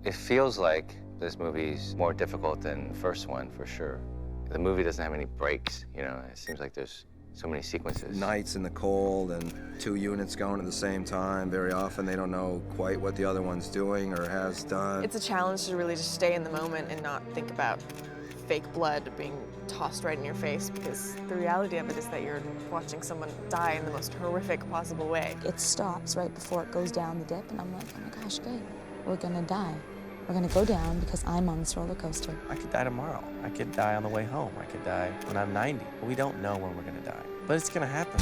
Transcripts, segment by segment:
It feels like this movie's more difficult than the first one, for sure. The movie doesn't have any breaks, you know? It seems like there's so many sequences. Nights in the cold and two units going at the same time. Very often they don't know quite what the other one's doing or has done. It's a challenge to really just stay in the moment and not think about fake blood being tossed right in your face, because the reality of it is that you're watching someone die in the most horrific possible way. It stops right before it goes down the dip, and I'm like, oh my gosh, okay, we're gonna die. We're gonna go down because I'm on this roller coaster. I could die tomorrow. I could die on the way home. I could die when I'm 90. We don't know when we're gonna die, but it's gonna happen.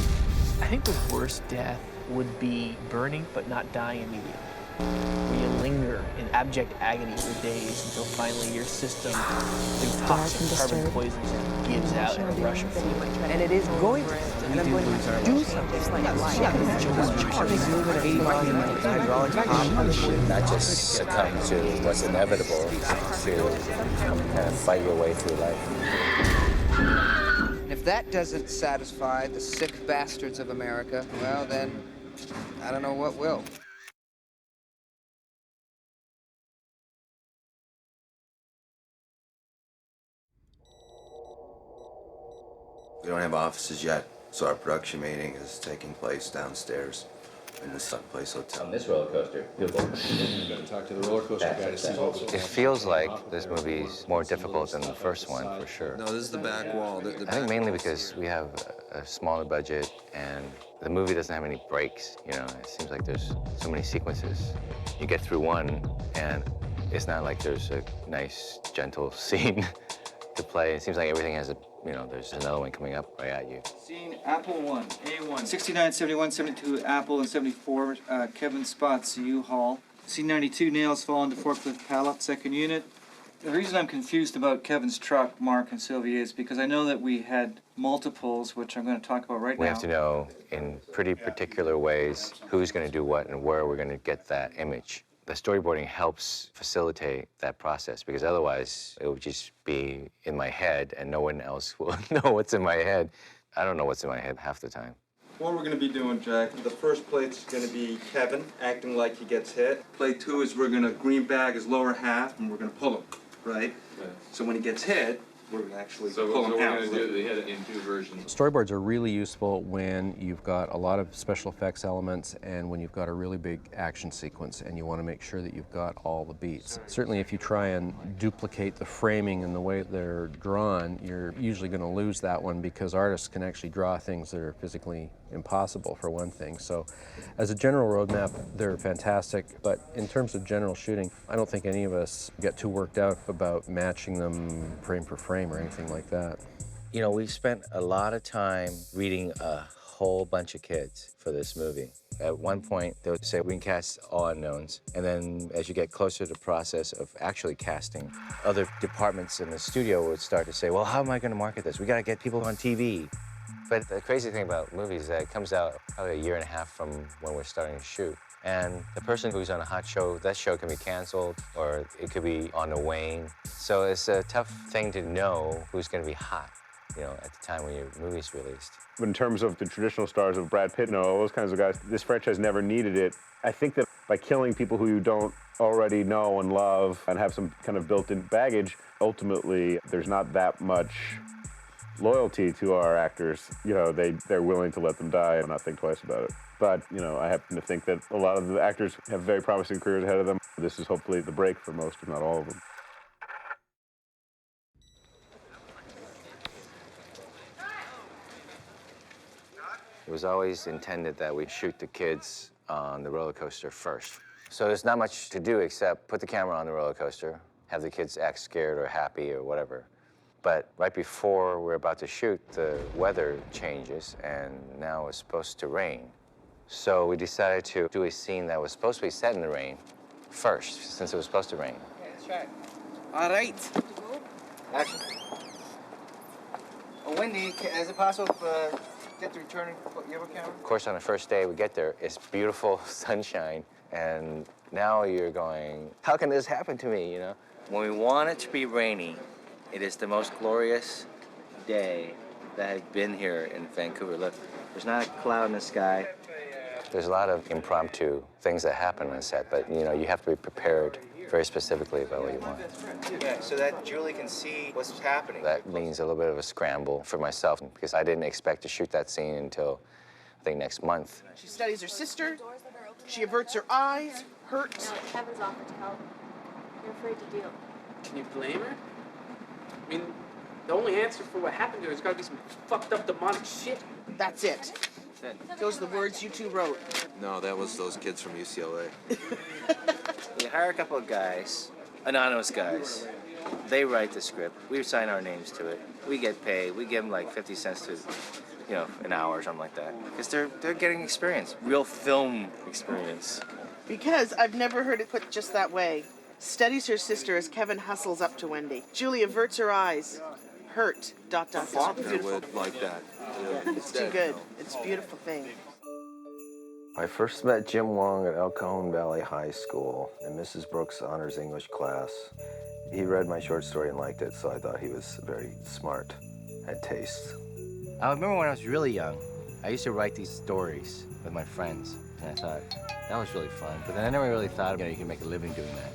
I think the worst death would be burning but not dying immediately. Where you linger in abject agony for days until finally your system, through toxic carbon poisons, gives out in a rush of fluid. And it is going to, and I'm going to do something. Not just succumb to what's inevitable, to kind of fight your way through life. If that doesn't satisfy the sick bastards of America, well then, I don't know what will. We don't have offices yet, so our production meeting is taking place downstairs in the Sun Place Hotel. On this roller coaster, you'll go. Talk to the roller coaster guy to see what It feels like this movie's more difficult than the first one, for sure. No, this is the back wall. I think mainly because we have a smaller budget and the movie doesn't have any breaks, you know? It seems like there's so many sequences. You get through one and it's not like there's a nice, gentle scene to play. It seems like everything has there's another one coming up right at you. Scene Apple 1, A1. 69, 71, 72, Apple, and 74, Kevin spots U-Haul. Scene 92, nails fall into forklift pallet, second unit. The reason I'm confused about Kevin's truck, Mark and Sylvia, is because I know that we had multiples, which I'm going to talk about right now. We have to know in pretty particular ways who's going to do what and where we're going to get that image. The storyboarding helps facilitate that process, because otherwise it would just be in my head and no one else will know what's in my head. I don't know what's in my head half the time. What we're going to be doing, Jack, the first plate's going to be Kevin acting like he gets hit. Plate 2 is we're going to green bag his lower half and we're going to pull him, right? So when he gets hit, we're going to actually pull him out. They had it in two versions. Storyboards are really useful when you've got a lot of special effects elements and when you've got a really big action sequence and you want to make sure that you've got all the beats. Certainly if you try and duplicate the framing and the way they're drawn, you're usually going to lose that one, because artists can actually draw things that are physically impossible, for one thing. So as a general roadmap, they're fantastic, but in terms of general shooting, I don't think any of us get too worked out about matching them frame for frame or anything like that. You know, we've spent a lot of time reading a whole bunch of kids for this movie. At one point, they would say, we can cast all unknowns. And then as you get closer to the process of actually casting, other departments in the studio would start to say, well, how am I going to market this? We got to get people on TV. But the crazy thing about movies is that it comes out probably a year and a half from when we're starting to shoot. And the person who's on a hot show, that show can be canceled, or it could be on the wane. So it's a tough thing to know who's going to be hot, you know, at the time when your movie's released. But in terms of the traditional stars of Brad Pitt and all those kinds of guys, this franchise never needed it. I think that by killing people who you don't already know and love and have some kind of built-in baggage, ultimately there's not that much loyalty to our actors. You know, they're willing to let them die and not think twice about it. But, you know, I happen to think that a lot of the actors have very promising careers ahead of them. This is hopefully the break for most, if not all of them. It was always intended that we shoot the kids on the roller coaster first. So there's not much to do except put the camera on the roller coaster, have the kids act scared or happy or whatever. But right before we're about to shoot, the weather changes, and now it's supposed to rain. So we decided to do a scene that was supposed to be set in the rain first, since it was supposed to rain. Okay, let's try it. All right. Action. Oh, Wendy, is it possible to get the returning your camera? Of course, on the first day we get there, it's beautiful sunshine, and now you're going, how can this happen to me, you know? When we want it to be rainy, it is the most glorious day that has been here in Vancouver. Look, there's not a cloud in the sky. There's a lot of impromptu things that happen on set, but you know, you have to be prepared very specifically about what you want. Yeah, so that Julie can see what's happening. That means a little bit of a scramble for myself because I didn't expect to shoot that scene until, I think, next month. She studies her sister. She averts her eyes, hurts. Kevin's offered to help. You're afraid to deal. Can you blame her? I mean, the only answer for what happened to her has got to be some fucked up demonic shit. That's it. Those are the words you two wrote. No, that was those kids from UCLA. We hire a couple of guys, anonymous guys. They write the script. We sign our names to it. We get paid. We give them like 50 cents to, an hour or something like that. Because they're getting experience, real film experience. Because I've never heard it put just that way. Studies her sister as Kevin hustles up to Wendy. Julie averts her eyes. Hurt. ... Faulkner would like that. It's too good. It's a beautiful thing. I first met Jim Wong at El Cajon Valley High School in Mrs. Brooks' honors English class. He read my short story and liked it, so I thought he was very smart, had taste. I remember when I was really young, I used to write these stories with my friends, and I thought, that was really fun. But then I never really thought, you can make a living doing that.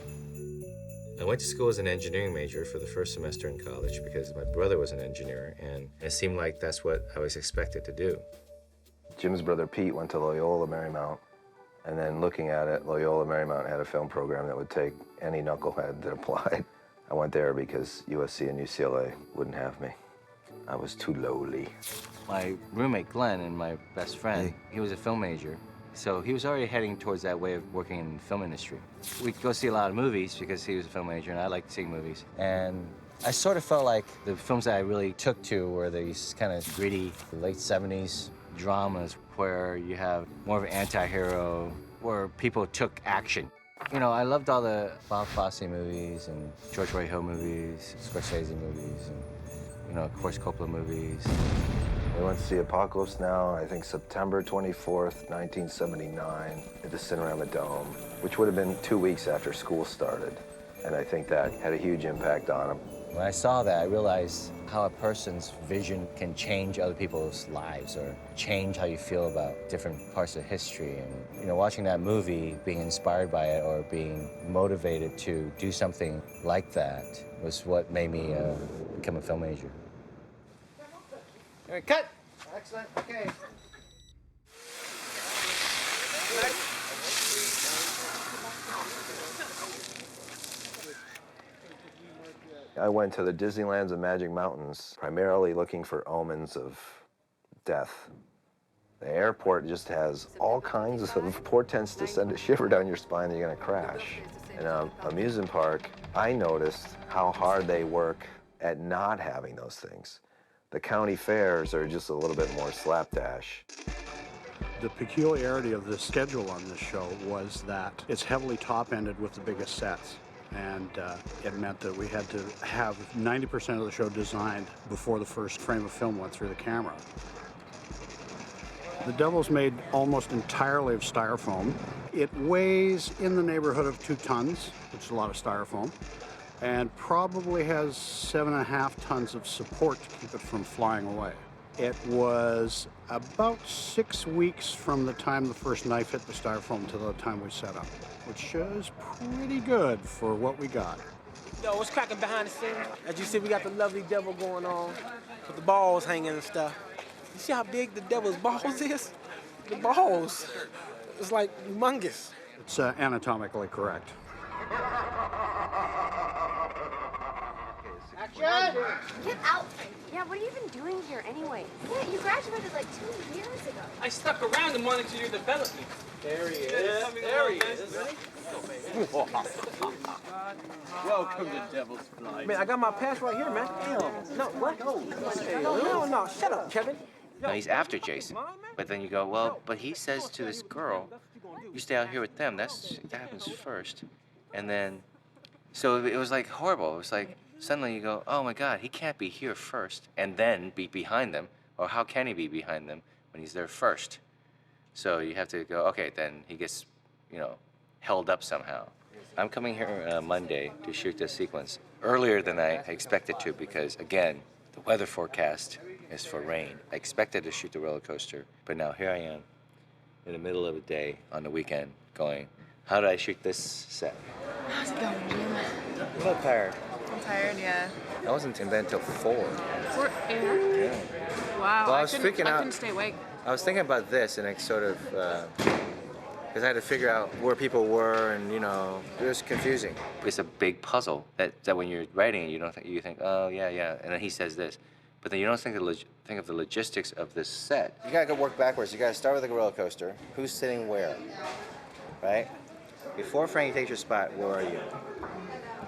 I went to school as an engineering major for the first semester in college because my brother was an engineer, and it seemed like that's what I was expected to do. Jim's brother Pete went to Loyola Marymount, and then looking at it, Loyola Marymount had a film program that would take any knucklehead that applied. I went there because USC and UCLA wouldn't have me. I was too lowly. My roommate Glenn and my best friend, he was a film major. So he was already heading towards that way of working in the film industry. We'd go see a lot of movies because he was a film major and I liked seeing movies. And I sort of felt like the films that I really took to were these kind of gritty late 70s dramas where you have more of an anti-hero, where people took action. I loved all the Bob Fosse movies and George Roy Hill movies, Scorsese movies, and, of course, Coppola movies. We went to see Apocalypse Now, I think September 24th, 1979, at the Cinerama Dome, which would have been 2 weeks after school started. And I think that had a huge impact on him. When I saw that, I realized how a person's vision can change other people's lives or change how you feel about different parts of history. And, watching that movie, being inspired by it or being motivated to do something like that was what made me become a film major. All right, cut. Excellent. Okay. I went to the Disneylands and Magic Mountains primarily looking for omens of death. The airport just has all kinds of portents to send a shiver down your spine that you're going to crash. In an amusement park, I noticed how hard they work at not having those things. The county fairs are just a little bit more slapdash. The peculiarity of the schedule on this show was that it's heavily top-ended with the biggest sets. And it meant that we had to have 90% of the show designed before the first frame of film went through the camera. The Devil's made almost entirely of styrofoam. It weighs in the neighborhood of 2 tons, which is a lot of styrofoam, and probably has 7.5 tons of support to keep it from flying away. It was about 6 weeks from the time the first knife hit the styrofoam to the time we set up, which is pretty good for what we got. Yo, what's cracking behind the scenes? As you see, we got the lovely devil going on with the balls hanging and stuff. You see how big the devil's balls is? The balls. It's like humongous. It's anatomically correct. Action! Get out! Yeah, what are you even doing here anyway? Yeah, you graduated like 2 years ago. I stuck around and wanted you to develop me. There he is. There he is. Welcome to Devil's Flight. Man, I got my pass right here, man. Hell, no, what? No, shut up, Kevin. No, he's after Jason. But then you go, well, but he says to this girl, you stay out here with them. That happens first. And then, so it was like horrible. It was like, suddenly you go, oh my God, he can't be here first and then be behind them. Or how can he be behind them when he's there first? So you have to go, okay, then he gets, held up somehow. I'm coming here Monday to shoot this sequence earlier than I expected to because, again, the weather forecast is for rain. I expected to shoot the roller coaster, but now here I am in the middle of the day on the weekend going, how did I shoot this set? How's it going, Jim? I'm a little tired. I'm tired, yeah. I wasn't in bed until 4. Yeah. Wow, Well, I was couldn't- freaking I out. couldn't stay awake. I was thinking about this, and it sort of, because I had to figure out where people were, and you know, it was confusing. It's a big puzzle that when you're writing it, you think, oh yeah, and then he says this, but then you don't think of the logistics of this set. You gotta go work backwards. You gotta start with a roller coaster. Who's sitting where, right? Before Frankie takes your spot, where are you?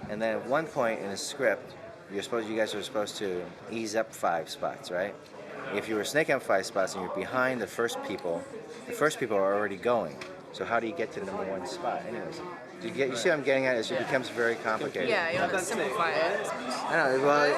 And then at one point in the script, you guys are supposed to ease up 5 spots, right? If you were snaking up 5 spots and you're behind the first people are already going. So how do you get to the number 1 spot? Anyways, you see what I'm getting at? It becomes very complicated. Yeah, you have to simplify it. I know. Well,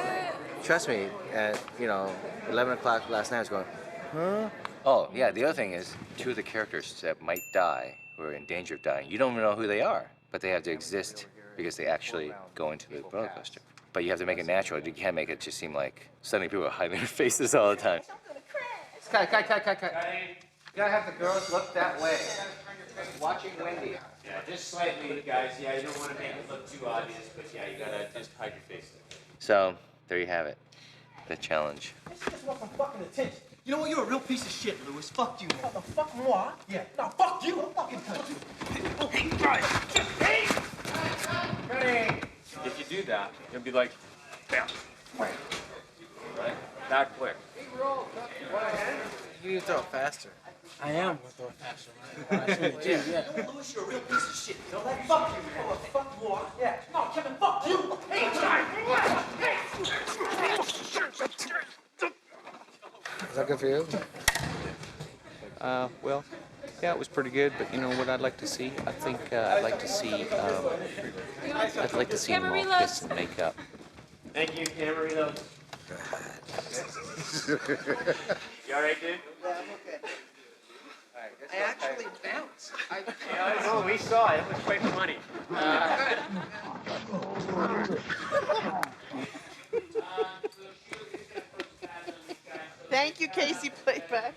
trust me. At 11 o'clock last night, I was going, huh? Oh yeah, the other thing is 2 of the characters that might die, who are in danger of dying. You don't even know who they are, but they have to exist because they actually go into the roller coaster. But you have to make it natural. You can't make it just seem like suddenly people are hiding their faces all the time. Cut. You gotta have the girls look that way. Watching Wendy. Yeah, just slightly, guys. Yeah, you don't want to make it look too obvious, but yeah, you gotta just hide your face. So there you have it, the challenge. I just want some fucking attention. You know what? You're a real piece of shit, Lewis. Fuck you. What the fuck, moi? Yeah. No, fuck you. I'll fucking cut you. Okay, guys. Hey! Ready? If you do that, you'll be like, bam. Right? That quick. You need to throw it faster. I am gonna throw it faster, right? Yeah. Lewis, you're a real piece of shit. You know that? Fuck you. Oh, fuck moi. Yeah. No, Kevin, fuck you. Hey, Is that good for you? Well, yeah, it was pretty good. But you know what I'd like to see? I think I'd like to see. I'd like to see them all kiss and make up. Thank you, camera reload. You all right, dude? Yeah, I'm okay. I actually bounced. Oh, we saw it. It was quite funny. Thank you, Casey Playback.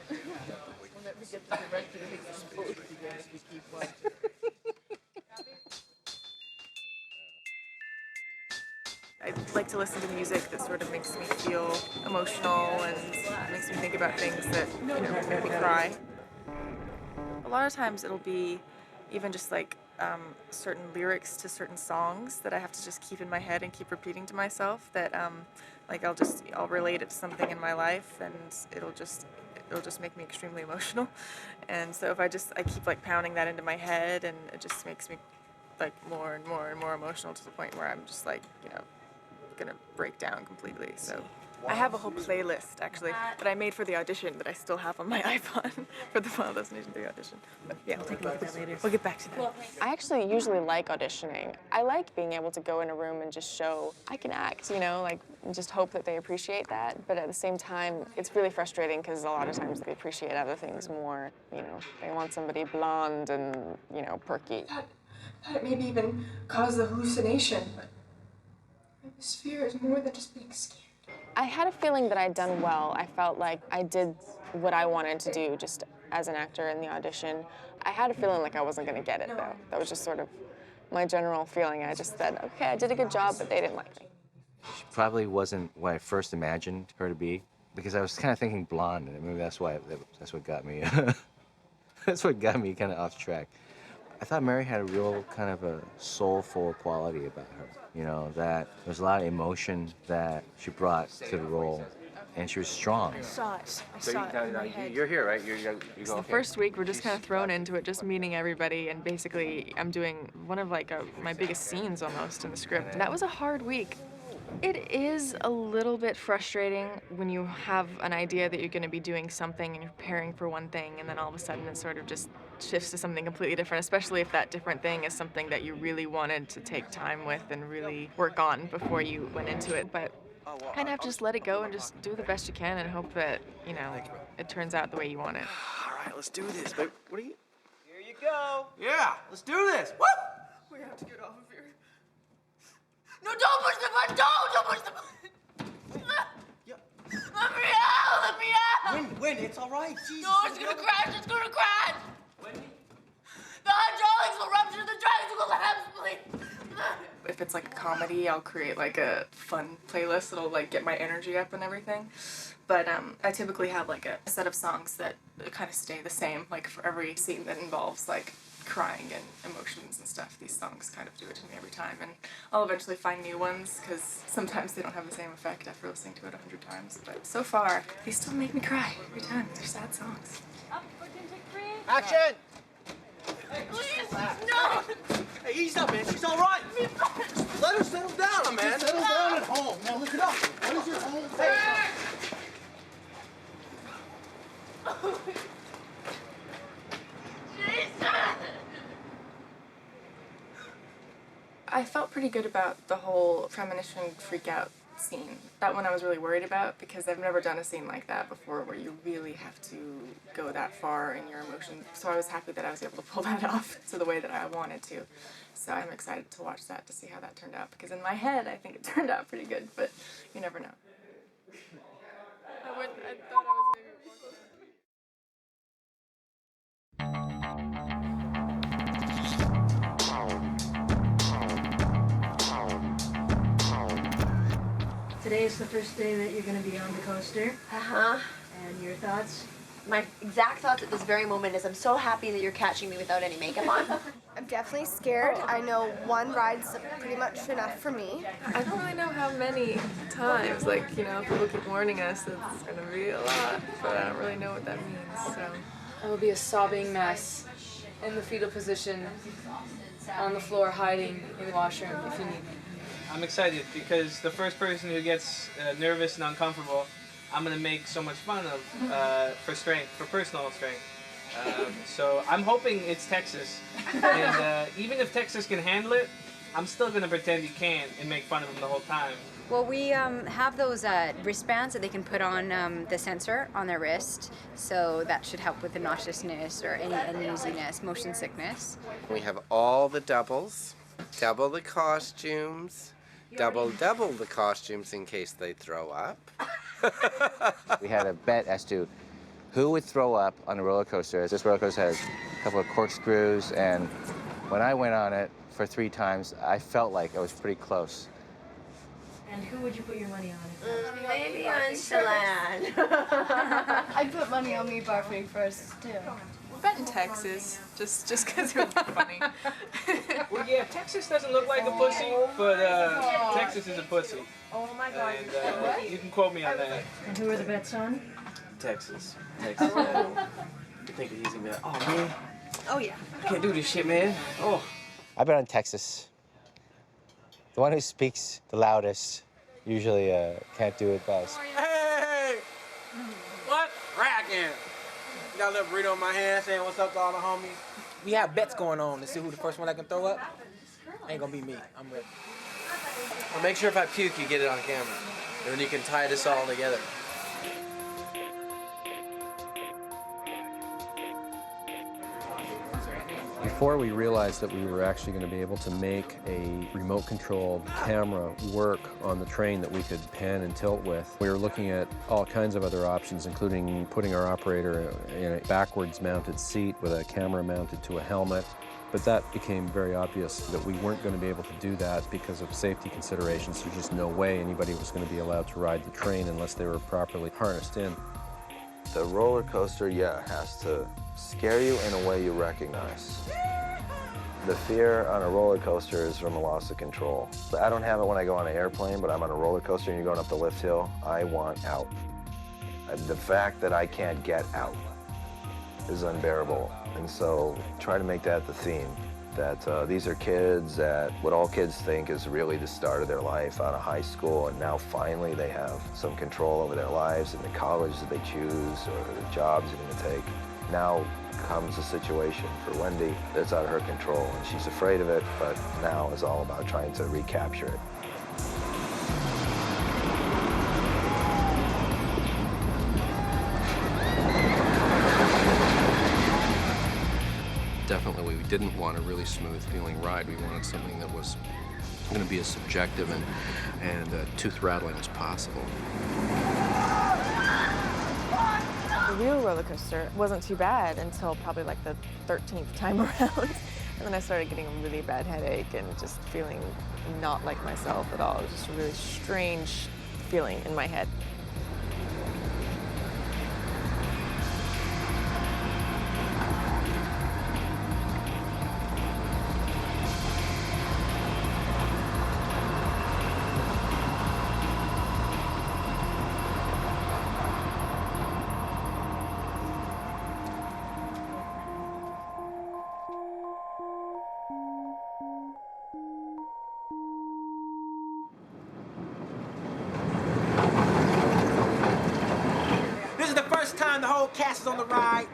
I like to listen to music that sort of makes me feel emotional and makes me think about things that, make me cry. A lot of times it'll be even just like certain lyrics to certain songs that I have to just keep in my head and keep repeating to myself that I'll relate it to something in my life and it'll just make me extremely emotional. And so if I keep like pounding that into my head and it just makes me like more and more and more emotional to the point where I'm just like, gonna break down completely. So I have a whole playlist actually that I made for the audition that I still have on my iPhone for the Final Destination 3 audition. But yeah, we'll take a look at that later. We'll get back to that. I actually usually like auditioning. I like being able to go in a room and just show I can act, like just hope that they appreciate that. But at the same time, it's really frustrating because a lot of times they appreciate other things more. They want somebody blonde and, perky. That maybe even cause the hallucination, but this fear is more than just being scared. I had a feeling that I'd done well. I felt like I did what I wanted to do just as an actor in the audition. I had a feeling like I wasn't going to get it, though. That was just sort of my general feeling. I just said, okay, I did a good job, but they didn't like me. She probably wasn't what I first imagined her to be, because I was kind of thinking blonde, and maybe that's what got me. That's what got me kind of off track. I thought Mary had a real kind of a soulful quality about her. That there was a lot of emotion that she brought to the role, and she was strong. I saw it in my head. You're here, right? You It's go, the okay. first week, we're just kind of thrown into it, just meeting everybody, and basically I'm doing one of my biggest scenes almost in the script. And that was a hard week. It is a little bit frustrating when you have an idea that you're going to be doing something and you're preparing for one thing, and then all of a sudden it sort of just shifts to something completely different, especially if that different thing is something that you really wanted to take time with and really work on before you went into it. But kind of have to just let it go and just do the best you can and hope that, it turns out the way you want it. All right, let's do this. But what are you? Here you go. Yeah, let's do this. Woo! We have to get off of here. No, don't push the button! Don't push the button! Let me out! Let me out! Win, it's all right. Jesus. No, it's gonna crash! It's gonna crash! The hydraulics will rupture the tracks will collapse, please! If it's like a comedy, I'll create like a fun playlist that'll like get my energy up and everything. But I typically have like a set of songs that kind of stay the same, like for every scene that involves like crying and emotions and stuff. These songs kind of do it to me every time, and I'll eventually find new ones because sometimes they don't have the same effect after listening to it 100 times. But so far, they still make me cry every time. They're sad songs. Action! Please, no! Hey, ease up, man. She's all right. Let her settle down, man. Settle down at home. Now look it up. What is your home face? I felt pretty good about the whole premonition freak out scene. That one I was really worried about because I've never done a scene like that before where you really have to go that far in your emotions. So I was happy that I was able to pull that off to the way that I wanted to. So I'm excited to watch that to see how that turned out because in my head I think it turned out pretty good, but you never know. I thought I was maybe more close. Today is the first day that you're going to be on the coaster. Uh-huh. And your thoughts? My exact thoughts at this very moment is I'm so happy that you're catching me without any makeup on. I'm definitely scared. I know one ride's pretty much enough for me. I don't really know how many times, like, you know, people keep warning us that it's going to be a lot, but I don't really know what that means, so. I will be a sobbing mess in the fetal position on the floor hiding in the washroom if you need me. I'm excited because the first person who gets nervous and uncomfortable, I'm gonna make so much fun of for strength, for personal strength. So I'm hoping it's Texas, and even if Texas can handle it, I'm still gonna pretend you can't and make fun of them the whole time. Well, we have those wristbands that they can put on the sensor on their wrist, so that should help with the nauseousness or any uneasiness, motion sickness. We have all the doubles, double the costumes, double the costumes in case they throw up. We had a bet as to who would throw up on a roller coaster. This roller coaster has a couple of corkscrews, and when I went on it for 3 times, I felt like I was pretty close. And who would you put your money on? Maybe on Shalane. I'd put money on me barfing first, too. Bet in Texas, just because it would be funny. Well, yeah, Texas doesn't look like a pussy, but Texas is a pussy. Oh my God. And you can quote me on that. And who are the bets on? Texas. Texas. You think he's gonna be like, oh man, Oh, yeah. I can't do this shit, man. Oh. I bet on Texas. The one who speaks the loudest usually can't do it best. Hey! What? Racking. Got a little burrito in my hand saying what's up to all the homies. We have bets going on to see who the first one that can throw up. Ain't gonna be me. I'm ready. Well, make sure if I puke, you get it on camera. And then you can tie this all together. Before we realized that we were actually going to be able to make a remote-controlled camera work on the train that we could pan and tilt with, we were looking at all kinds of other options, including putting our operator in a backwards-mounted seat with a camera mounted to a helmet. But that became very obvious that we weren't going to be able to do that because of safety considerations. There's just no way anybody was going to be allowed to ride the train unless they were properly harnessed in. The roller coaster, yeah, has to scare you in a way you recognize. The fear on a roller coaster is from a loss of control. I don't have it when I go on an airplane, but I'm on a roller coaster and you're going up the lift hill, I want out. The fact that I can't get out is unbearable. And so try to make that the theme, that these are kids that what all kids think is really the start of their life out of high school, and now finally they have some control over their lives and the college that they choose or the jobs they're going to take. Now comes a situation for Wendy that's out of her control, and she's afraid of it, but now is all about trying to recapture it. Definitely, we didn't want a really smooth-feeling ride. We wanted something that was going to be as subjective and tooth-rattling as possible. The real roller coaster wasn't too bad until probably like the 13th time around. And then I started getting a really bad headache and just feeling not like myself at all. It was just a really strange feeling in my head. This is the first time the whole cast is on the ride.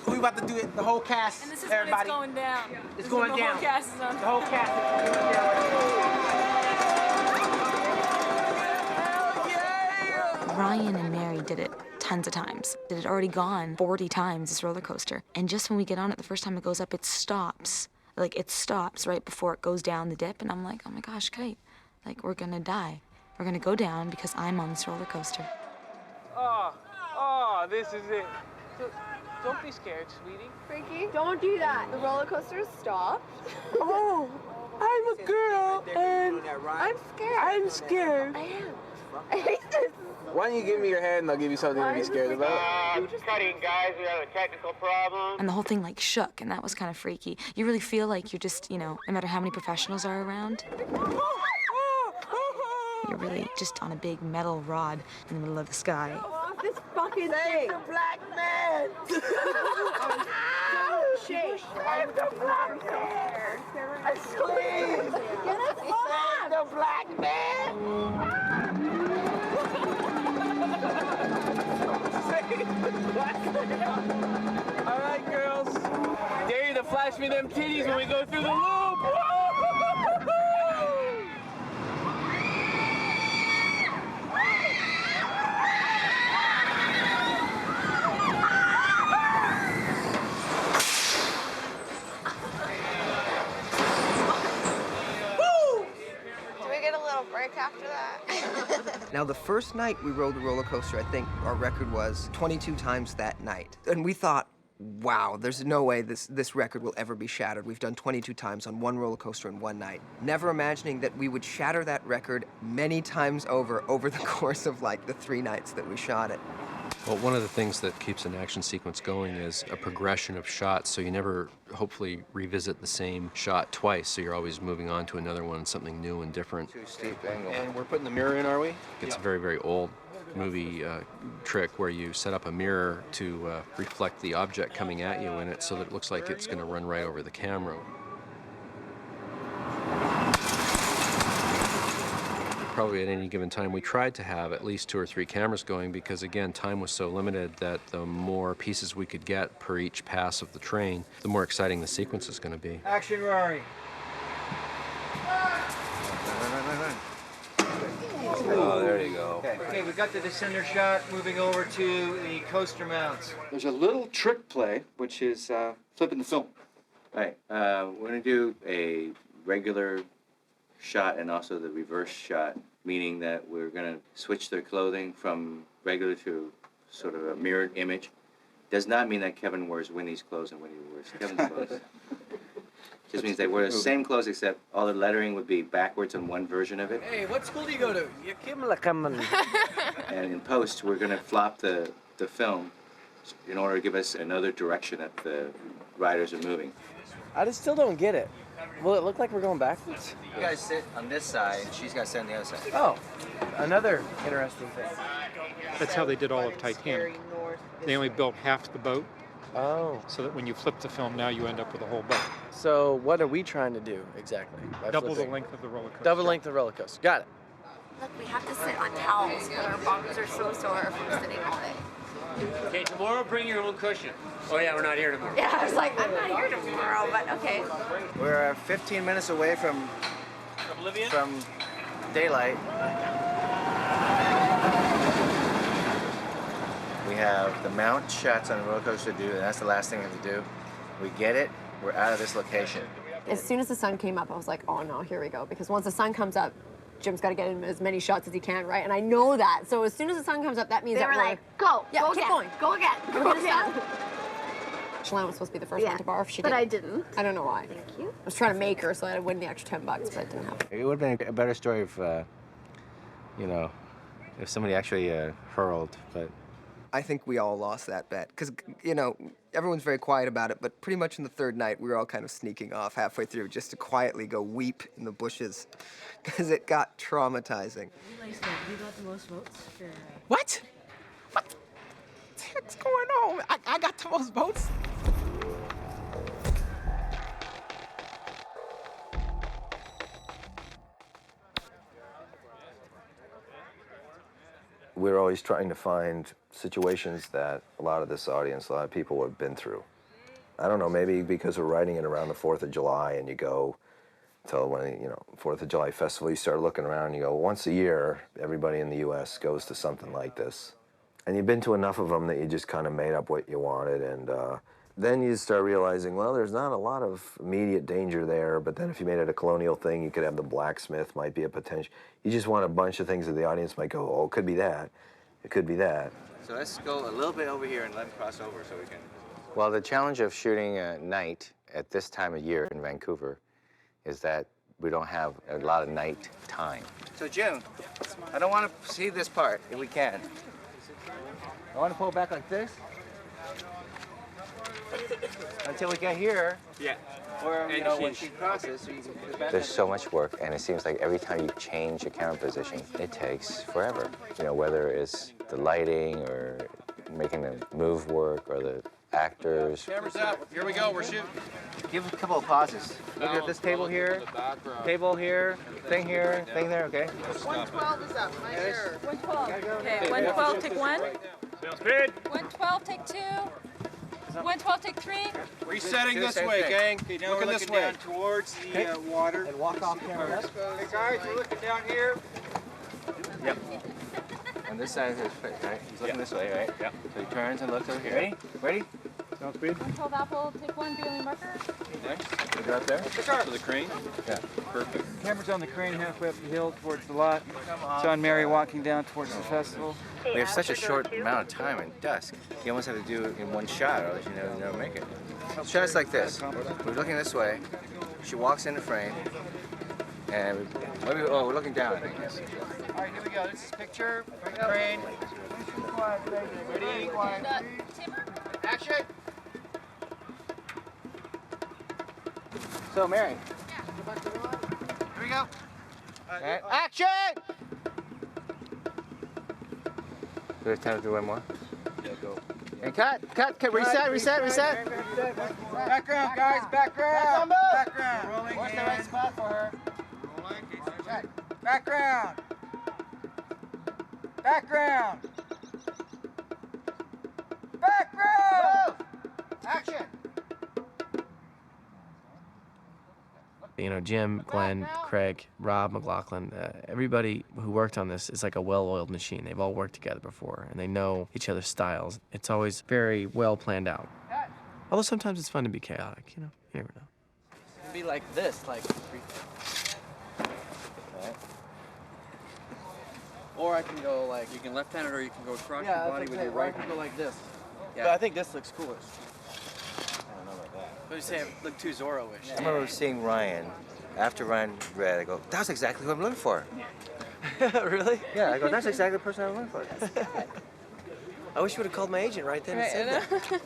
We about to do it, the whole cast, And this is everybody. when it's going down. It's This is going when down. The whole cast is on. The whole cast is going down. Ryan and Mary did it tons of times. It had already gone 40 times, this roller coaster. And just when we get on it, the first time it goes up, it stops. Like, it stops right before it goes down the dip. And I'm like, oh my gosh, Kate, like, we're gonna die. We're gonna go down because I'm on this roller coaster. Oh, this is it. Don't be scared, sweetie. Frankie, don't do that. The roller coaster stopped. Oh, I'm a girl, and I'm scared. I'm scared. I am. I hate this. Why don't you give me your hand and I'll give you something to be scared about? Cutting, guys. We have a technical problem. And the whole thing, like, shook, and that was kind of freaky. You really feel like you're just, you know, no matter how many professionals are around, you're really just on a big metal rod in the middle of the sky. This fucking thing. the black man! Shake. Save the black man! Please! Get us off! Save the black man! Save the black man! All right, girls. Dare you to flash me them titties when we go through the loop! Do we get a little break after that? Now, the first night we rode the roller coaster, I think our record was 22 times that night. And we thought, wow, there's no way this record will ever be shattered. We've done 22 times on one roller coaster in one night. Never imagining that we would shatter that record many times over the course of like the 3 nights that we shot it. Well, one of the things that keeps an action sequence going is a progression of shots, so you never, hopefully, revisit the same shot twice, so you're always moving on to another one, something new and different. Too steep angle. And we're putting the mirror in, are we? It's a very, very old movie trick where you set up a mirror to reflect the object coming at you in it so that it looks like it's going to run right over the camera. Probably at any given time we tried to have at least 2 or 3 cameras going because, again, time was so limited that the more pieces we could get per each pass of the train, the more exciting the sequence is going to be. Action, Rory. Oh, there you go. Okay, we got the descender shot. Moving over to the coaster mounts. There's a little trick play, which is flipping the film. Right. We're going to do a regular shot and also the reverse shot, meaning that we're going to switch their clothing from regular to sort of a mirrored image. Does not mean that Kevin wears Winnie's clothes and Winnie wears Kevin's clothes. Just means they wear the same clothes except all the lettering would be backwards on one version of it. Hey, what school do you go to? And in post, we're going to flop the film in order to give us another direction that the riders are moving. I just still don't get it. Will it look like we're going backwards? You guys sit on this side, and she's got to sit on the other side. Oh, another interesting thing. That's how they did all of Titanic. They only built half the boat. Oh. So that when you flip the film now, you end up with a whole boat. So what are we trying to do exactly? by Double the flipping? length of the roller coaster. Double length of the roller coaster. Got it. Look, we have to sit on towels because our bottoms are so sore from sitting all day. Okay, tomorrow bring your own cushion. Oh yeah, we're not here tomorrow. Yeah, I was like, I'm not here tomorrow, but okay. We're 15 minutes away from daylight. We have the mount shots on the roller coaster to do, and that's the last thing we have to do. We get it, we're out of this location. As soon as the sun came up, I was like, oh no, here we go. Because once the sun comes up, Jim's got to get in as many shots as he can, right? And I know that. So as soon as the sun comes up, that means They that were we're like, go, yeah, go keep again, going. go again, We're go gonna again. stop. Shalane was supposed to be the first one to barf. She but didn't. I didn't. I don't know why. Thank you. I was trying to make her so I'd win the extra $10, but it didn't happen. It would have been a better story if, you know, if somebody actually hurled, but. I think we all lost that bet because, you know, everyone's very quiet about it, but pretty much in the third night, we were all kind of sneaking off halfway through just to quietly go weep in the bushes because it got traumatizing. You got the most votes for... What? What the heck's going on? I got the most votes. We're always trying to find situations that a lot of this audience, a lot of people have been through. I don't know, maybe because we're writing it around the 4th of July and you go till when, you know, 4th of July festival, you start looking around and you go, once a year, everybody in the U.S. goes to something like this. And you've been to enough of them that you just kind of made up what you wanted. And then you start realizing, well, there's not a lot of immediate danger there, but then if you made it a colonial thing, you could have the blacksmith might be a potential. You just want a bunch of things that the audience might go, oh, it could be that. It could be that. So let's go a little bit over here and let them cross over so we can. Well, the challenge of shooting at night at this time of year in Vancouver is that we don't have a lot of night time. So June, I don't want to see this part if we can. I want to pull back like this until we get here. Yeah. Or you know when she crosses, so you can put it back. There's so much work, and it seems like every time you change a camera position, it takes forever. You know, whether it's the lighting or making the move work or the actors. Cameras up. Here we go. We're shooting. Give a couple of pauses. Look at this table here, table here, thing there, okay? 112 is up. My sure. 112. Okay, 112, take 1. Sounds good. 112, take 2. 112, take 3. Resetting this way, gang. Okay, now looking this way. Down towards the water. And walk off camera. Hey guys, we're looking down here. Yep. On this side of his face, right? He's looking this way, right? Yep. So he turns and looks over here. Ready? Ready? Sounds good. 112 apple, take 1, barely marker. Next. Is that there? To the crane? Yeah. Perfect. Camera's on the crane halfway up the hill towards the lot. John Mary walking down towards the festival. We have such a short amount of time and dusk. You almost have to do it in one shot, or else you never make it. Shots like this. We're looking this way. She walks in the frame, and we're looking down. I think. Yes. All right, here we go. This is picture. Crane. Ready? Action. So, Mary. Here we go. Right. Action! There's time to do one more. Yeah, go. And cut. Reset. Background, guys. Background. Background. Rolling. What's the right spot for her? Rolling. Check. Background. Background. Background. Action. You know, Jim, Glenn, Craig, Rob, McLaughlin, everybody who worked on this is like a well-oiled machine. They've all worked together before, and they know each other's styles. It's always very well planned out. Although sometimes it's fun to be chaotic, you know? You never know. Be like this, like. Or I can go like. You can left-handed, or you can go across your body with your right. I can go like this. Yeah. But I think this looks coolest. I don't know about that. What are you saying? Look too Zorro-ish. I remember seeing Ryan. After Ryan read, I go, that's exactly what I'm looking for. Really? Yeah, I go, that's exactly the person I'm looking for. I wish you would have called my agent right then and said that.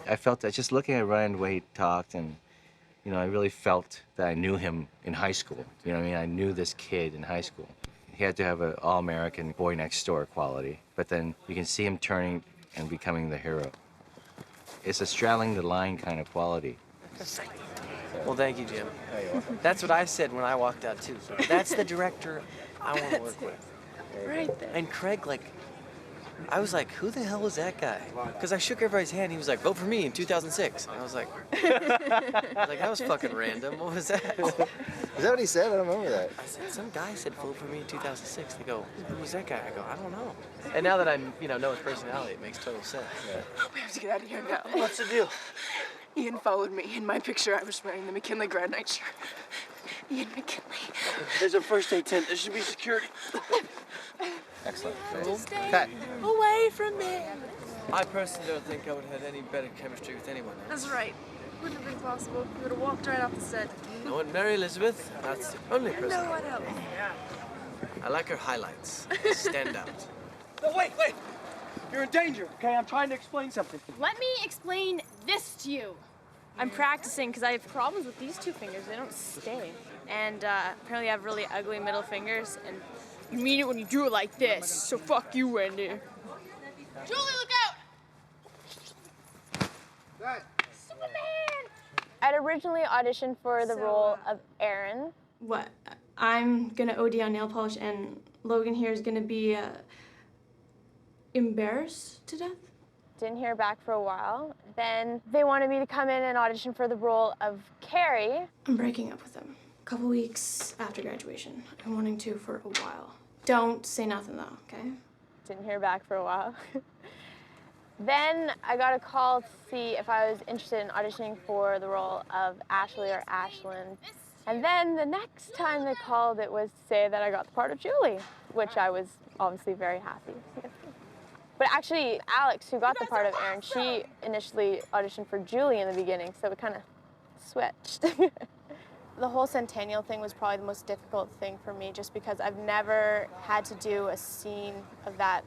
I felt that just looking at Ryan the way he talked, and you know, I really felt that I knew him in high school. You know what I mean? I knew this kid in high school. He had to have an all-American boy next door quality, but then you can see him turning and becoming the hero. It's a straddling the line kind of quality. Well, thank you, Jim. That's what I said when I walked out, too. That's the director I want to work with. Right there. And Craig, like, I was like, who the hell is that guy? Because I shook everybody's hand. He was like, vote for me in 2006. And I was like, that was fucking random. What was that? Is that what he said? I don't remember that. I said, some guy said vote for me in 2006. They go, who was that guy? I go, I don't know. And now that I know his personality, it makes total sense. Yeah. We have to get out of here now. What's the deal? Ian followed me. In my picture, I was wearing the McKinley Grand Night shirt. Ian McKinley. There's a first aid tent. There should be security. Excellent. Stay away from me. I personally don't think I would have had any better chemistry with anyone else. That's right. Wouldn't have been possible. We would have walked right off the set. You know what, Mary Elizabeth? That's the only person. No one else. I like her highlights. They stand out. No, wait! You're in danger, okay? I'm trying to explain something. Let me explain this to you. I'm practicing because I have problems with these two fingers. They don't stay. And apparently I have really ugly middle fingers. And you mean it when you do it like this. So fuck you, Wendy. Julie, look out! Superman! I'd originally auditioned for the role of Aaron. What? I'm gonna OD on nail polish, and Logan here is gonna be embarrassed to death. Didn't hear back for a while. Then they wanted me to come in and audition for the role of Carrie. I'm breaking up with him. A couple weeks after graduation. I've been wanting to for a while. Don't say nothing though, okay? Didn't hear back for a while. Then I got a call to see if I was interested in auditioning for the role of Ashley or Ashlyn. And then the next time they called, it was to say that I got the part of Julie, which I was obviously very happy with. But actually, Alex, who got the part of Aaron, she initially auditioned for Julie in the beginning, so it kind of switched. The whole Centennial thing was probably the most difficult thing for me, just because I've never had to do a scene of that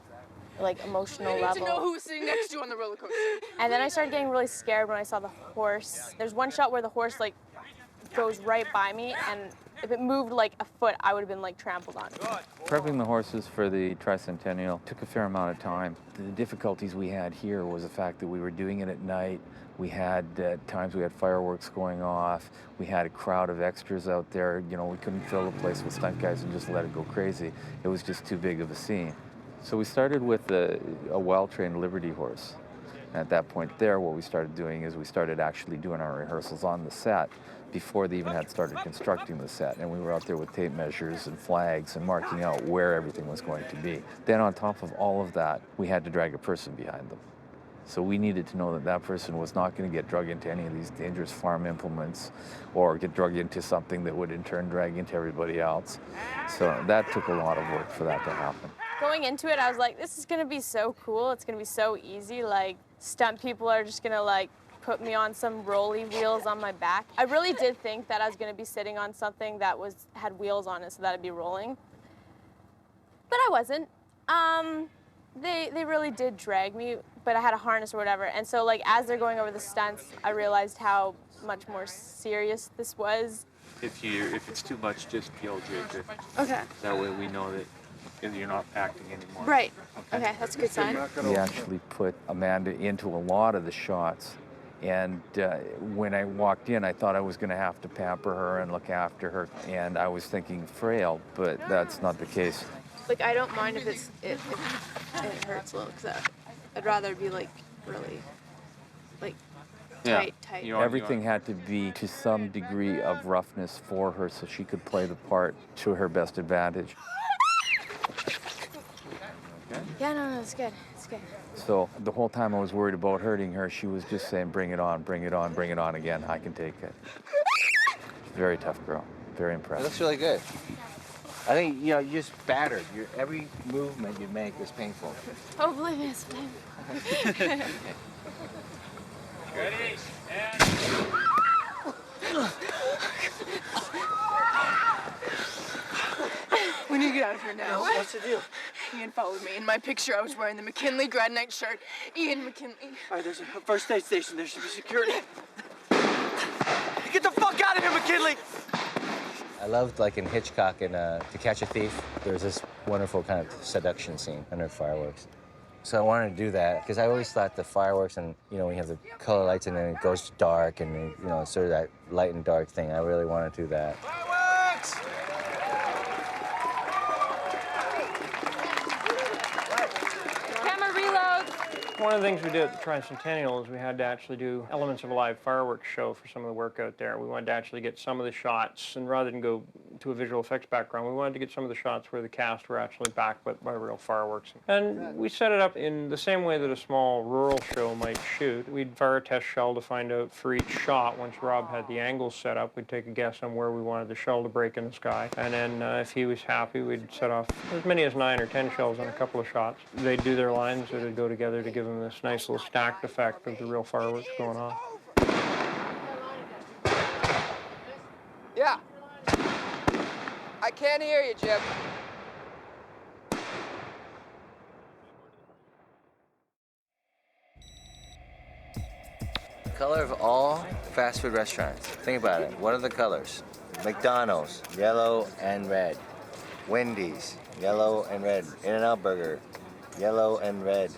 emotional level. I need to know who was sitting next to you on the roller coaster. And then I started getting really scared when I saw the horse. There's one shot where the horse goes right by me, and if it moved a foot, I would have been trampled on. Prepping the horses for the Tricentennial took a fair amount of time. The difficulties we had here was the fact that we were doing it at night. We had, at times we had fireworks going off. We had a crowd of extras out there. You know, we couldn't fill the place with stunt guys and just let it go crazy. It was just too big of a scene. So we started with a well-trained Liberty horse. And at that point there, what we started doing is we started actually doing our rehearsals on the set before they even had started constructing the set. And we were out there with tape measures and flags and marking out where everything was going to be. Then on top of all of that, we had to drag a person behind them. So we needed to know that that person was not going to get drug into any of these dangerous farm implements or get drug into something that would in turn drag into everybody else. So that took a lot of work for that to happen. Going into it, I was like, this is gonna be so cool. It's gonna be so easy. Stunt people are just gonna put me on some rolly wheels on my back. I really did think that I was gonna be sitting on something that had wheels on it, so that'd be rolling. But I wasn't. They really did drag me, but I had a harness or whatever. And so as they're going over the stunts, I realized how much more serious this was. If it's too much, just yell Jacob. Okay. That way we know that you're not acting anymore. Right. Okay, that's a good sign. We actually put Amanda into a lot of the shots. And when I walked in, I thought I was going to have to pamper her and look after her. And I was thinking frail, but that's not the case. I don't mind if it hurts a little, because I'd rather be really tight. Everything had to be to some degree of roughness for her so she could play the part to her best advantage. Yeah, no, it's good. It's good. So the whole time I was worried about hurting her, she was just saying, bring it on, bring it on, bring it on again. I can take it. Very tough girl. Very impressive. That's really good. I think, you're just battered. Every movement you make is painful. Hopefully it's fine. Ready? We need to get out of here now. What's the deal? Ian followed me. In my picture, I was wearing the McKinley grad night shirt. Ian McKinley. All right, there's a first aid station. There should be security. Get the fuck out of here, McKinley! I loved, in Hitchcock and To Catch a Thief, there's this wonderful kind of seduction scene under fireworks. So I wanted to do that because I always thought the fireworks and, when you have the color lights and then it goes dark and, sort of that light and dark thing. I really wanted to do that. Fireworks! Camera reload. One of the things we did at the Tricentennial is we had to actually do elements of a live fireworks show for some of the work out there. We wanted to actually get some of the shots, and rather than go to a visual effects background. We wanted to get some of the shots where the cast were actually backed by real fireworks. And we set it up in the same way that a small rural show might shoot. We'd fire a test shell to find out for each shot. Once Rob had the angles set up, we'd take a guess on where we wanted the shell to break in the sky. And then if he was happy, we'd set off as many as 9 or 10 shells on a couple of shots. They'd do their lines, so they'd go together to give them this nice little stacked effect of the real fireworks going on. Yeah. I can't hear you, Jim. Color of all fast food restaurants. Think about it. What are the colors? McDonald's, yellow and red. Wendy's, yellow and red. In-N-Out Burger, yellow and red.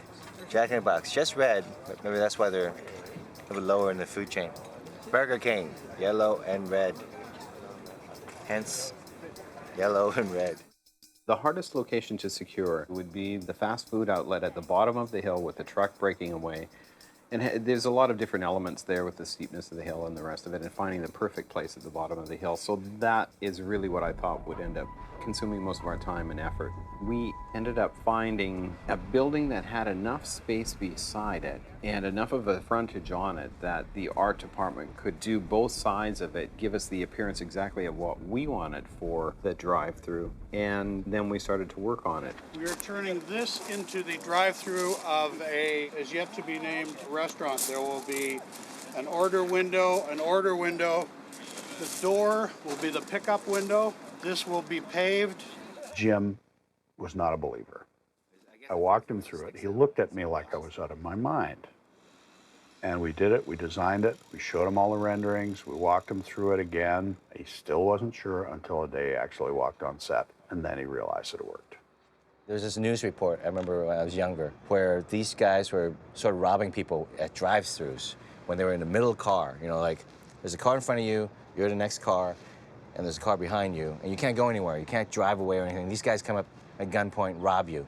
Jack in the Box, just red, but maybe that's why they're a little lower in the food chain. Burger King, yellow and red. Hence, yellow and red. The hardest location to secure would be the fast food outlet at the bottom of the hill with the truck breaking away. And there's a lot of different elements there with the steepness of the hill and the rest of it, and finding the perfect place at the bottom of the hill. So that is really what I thought would end up consuming most of our time and effort. We ended up finding a building that had enough space beside it and enough of a frontage on it that the art department could do both sides of it, give us the appearance exactly of what we wanted for the drive-through, and then we started to work on it. We are turning this into the drive-through of a as yet to be named restaurant. There will be an order window. The door will be the pickup window. This will be paved. Jim was not a believer. I walked him through it. He looked at me like I was out of my mind. And we did it, we designed it, we showed him all the renderings, we walked him through it again. He still wasn't sure until the day he actually walked on set, and then he realized that it worked. There's this news report, I remember when I was younger, where these guys were sort of robbing people at drive-thrus when they were in the middle car. You know, like, there's a car in front of you, you're the next car, and there's a car behind you, and you can't go anywhere. You can't drive away or anything. These guys come up at gunpoint, rob you.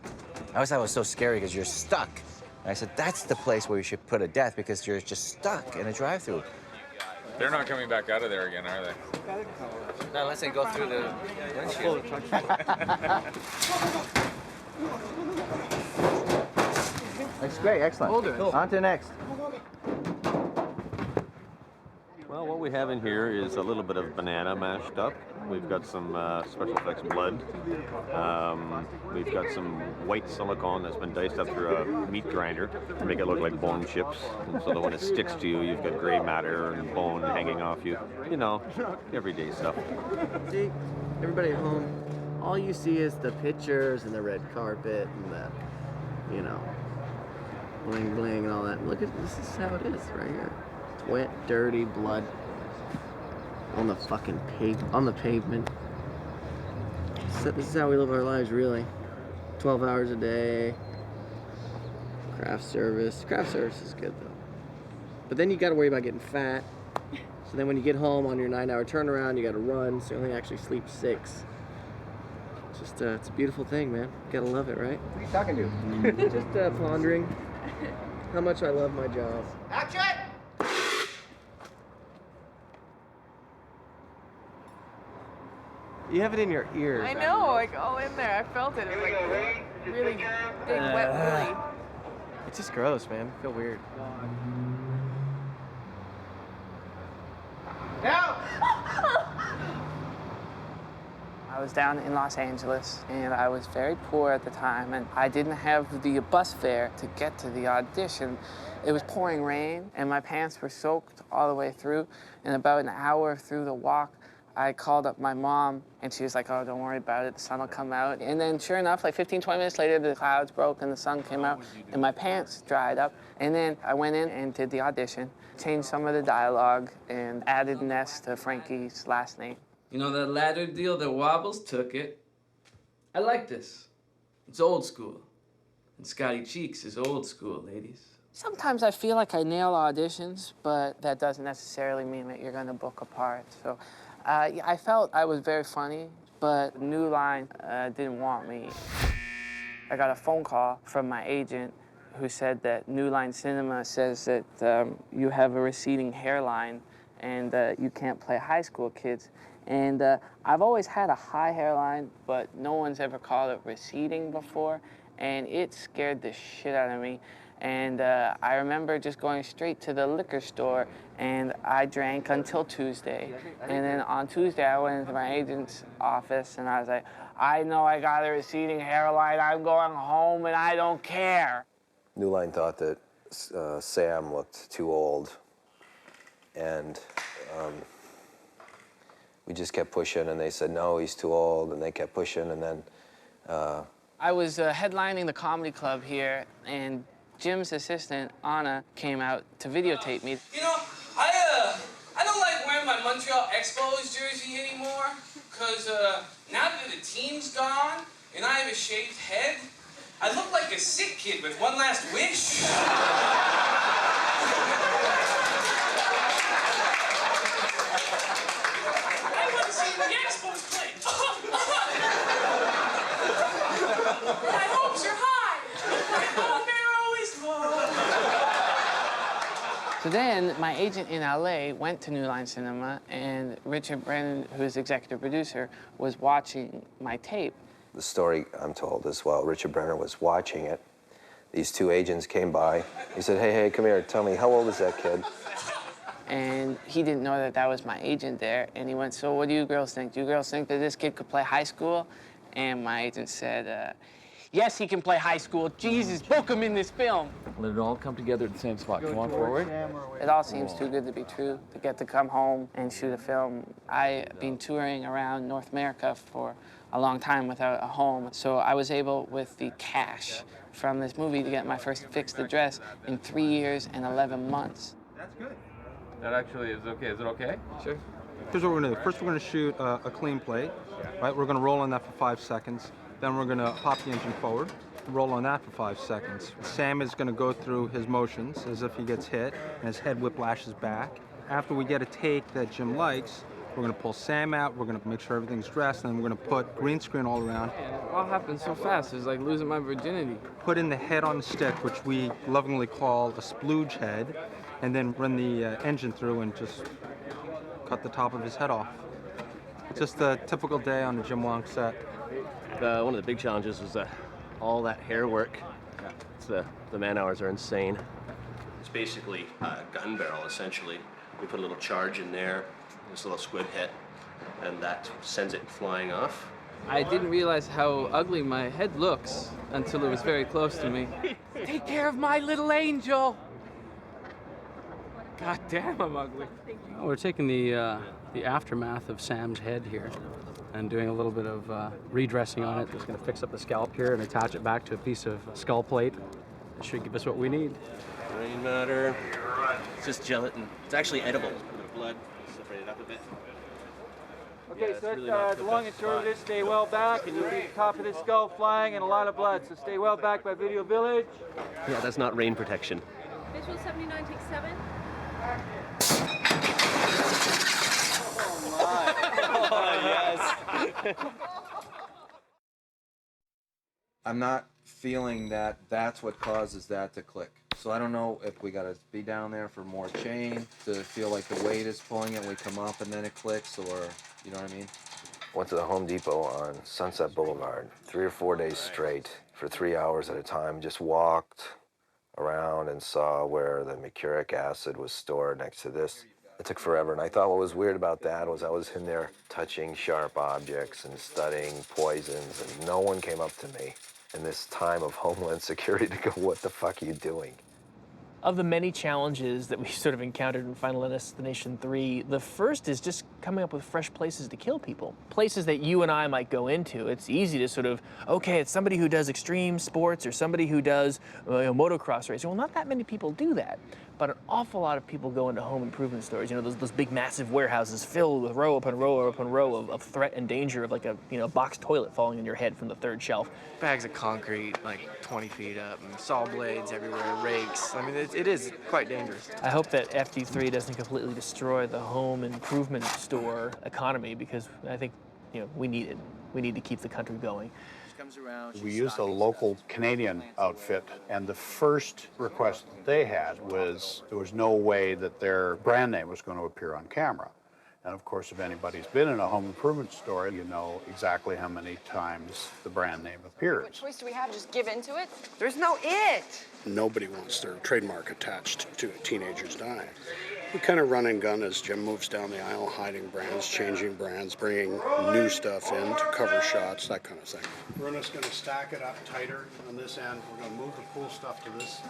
I always thought it was so scary because you're stuck. And I said, that's the place where we should put a death because you're just stuck in a drive-thru. They're not coming back out of there again, are they? No, unless they go through the windshield. That's great, excellent. On to the next. Well, what we have in here is a little bit of banana mashed up. We've got some special effects blood. We've got some white silicone that's been diced up through a meat grinder to make it look like bone chips. And so that when it sticks to you, you've got gray matter and bone hanging off you. You know, everyday stuff. See, everybody at home, all you see is the pictures and the red carpet and the, you know, bling bling and all that. Look at this is how it is right here. It's wet, dirty, blood on the fucking pavement. So this is how we live our lives, really. 12 hours a day. Craft service. Craft service is good though. But then you got to worry about getting fat. So then when you get home on your 9-hour turnaround, you got to run. So you only actually sleep 6. It's just it's a beautiful thing, man. You gotta love it, right? What are you talking to? Just pondering how much I love my job. Action! You have it in your ears. I know, like all in there. I felt it. It was like really big, wet woolly. It's just gross, man. I feel weird. I was down in Los Angeles, and I was very poor at the time, and I didn't have the bus fare to get to the audition. It was pouring rain, and my pants were soaked all the way through, and about an hour through the walk, I called up my mom, and she was like, oh, don't worry about it, the sun will come out. And then sure enough, like 15, 20 minutes later, the clouds broke and the sun came out, and my pants dried up. And then I went in and did the audition, changed some of the dialogue, and added Ness to Frankie's last name. You know, that ladder deal that Wobbles took it. I like this. It's old school. And Scotty Cheeks is old school, ladies. Sometimes I feel like I nail auditions, but that doesn't necessarily mean that you're gonna book a part. So I felt I was very funny, but New Line didn't want me. I got a phone call from my agent who said that New Line Cinema says that you have a receding hairline and you can't play high school kids. And I've always had a high hairline, but no one's ever called it receding before, and it scared the shit out of me. And I remember just going straight to the liquor store, and I drank until Tuesday. And then on Tuesday, I went into my agent's office, and I was like, I know I got a receding hairline. I'm going home, and I don't care. New Line thought that Sam looked too old, and we just kept pushing, and they said, no, he's too old, and they kept pushing, and then... I was headlining the comedy club here, and Jim's assistant, Anna, came out to videotape me. You know, I don't like wearing my Montreal Expos jersey anymore, because now that the team's gone and I have a shaved head, I look like a sick kid with one last wish. I want to see the Expos play. My hopes are high. My hopes are always low. So then, my agent in LA went to New Line Cinema, and Richard Brennan, who's executive producer, was watching my tape. The story I'm told is, while Richard Brenner was watching it, these two agents came by. He said, hey, come here, tell me, how old is that kid? And he didn't know that that was my agent there, and he went, so what do you girls think? Do you girls think that this kid could play high school? And my agent said, yes, he can play high school. Jesus, book him in this film. Let it all come together at the same spot. Come on forward. It all seems too good to be true, to get to come home and shoot a film. I've been touring around North America for a long time without a home, so I was able, with the cash from this movie, to get my first fixed address in 3 years and 11 months. That's good. That actually is okay. Is it okay? Sure. Here's what we're gonna do. First, we're gonna shoot a clean plate, right? We're gonna roll on that for 5 seconds. Then we're gonna pop the engine forward, roll on that for 5 seconds. Sam is gonna go through his motions as if he gets hit, and his head whiplashes back. After we get a take that Jim likes, we're gonna pull Sam out, we're gonna make sure everything's dressed, and then we're gonna put green screen all around. It all happened so fast, it was like losing my virginity. Put in the head on the stick, which we lovingly call a splooge head, and then run the engine through and just cut the top of his head off. It's just a typical day on a Jim Wong set. One of the big challenges was all that hair work. The man hours are insane. It's basically a gun barrel, essentially. We put a little charge in there, this little squid head, and that sends it flying off. I didn't realize how ugly my head looks until it was very close to me. Take care of my little angel. God damn, I'm ugly. We're taking the aftermath of Sam's head here and doing a little bit of redressing on it. Just going to fix up the scalp here and attach it back to a piece of skull plate. It should give us what we need. Brain matter. It's just gelatin. It's actually edible. A bit of blood. Separate it up a bit. Okay, so the long and short of this, stay well back, and you'll be at the top of this skull flying and a lot of blood. So stay well back by Video Village. Yeah, that's not rain protection. Visual 79, take 7. I'm not feeling that that's what causes that to click. So I don't know if we gotta be down there for more chain to feel like the weight is pulling it, we come up and then it clicks, or, you know what I mean? Went to the Home Depot on Sunset Boulevard 3 or 4 days straight for 3 hours at a time. Just walked around and saw where the mercuric acid was stored next to this. It took forever, and I thought what was weird about that was I was in there touching sharp objects and studying poisons, and no one came up to me in this time of Homeland Security to go, what the fuck are you doing? Of the many challenges that we sort of encountered in Final Destination 3, the first is just coming up with fresh places to kill people. Places that you and I might go into. It's easy to sort of, okay, it's somebody who does extreme sports or somebody who does motocross racing. Well, not that many people do that, but an awful lot of people go into home improvement stores. You know, those big massive warehouses filled with row upon row upon row of threat and danger of like a box toilet falling on your head from the third shelf. Bags of concrete like 20 feet up, and saw blades everywhere, rakes. I mean, it is quite dangerous. I hope that FD3 doesn't completely destroy the home improvement store economy, because I think, we need it. We need to keep the country going. We used a local Canadian outfit, and the first request they had was there was no way that their brand name was going to appear on camera. And of course, if anybody's been in a home improvement store, you know exactly how many times the brand name appears. What choice do we have? Just give into it? There's no it. Nobody wants their trademark attached to a teenager's dime. We kind of run and gun as Jim moves down the aisle, hiding brands, changing brands, bringing new stuff in to cover shots, that kind of thing. We're just going to stack it up tighter on this end. We're going to move the pool stuff to this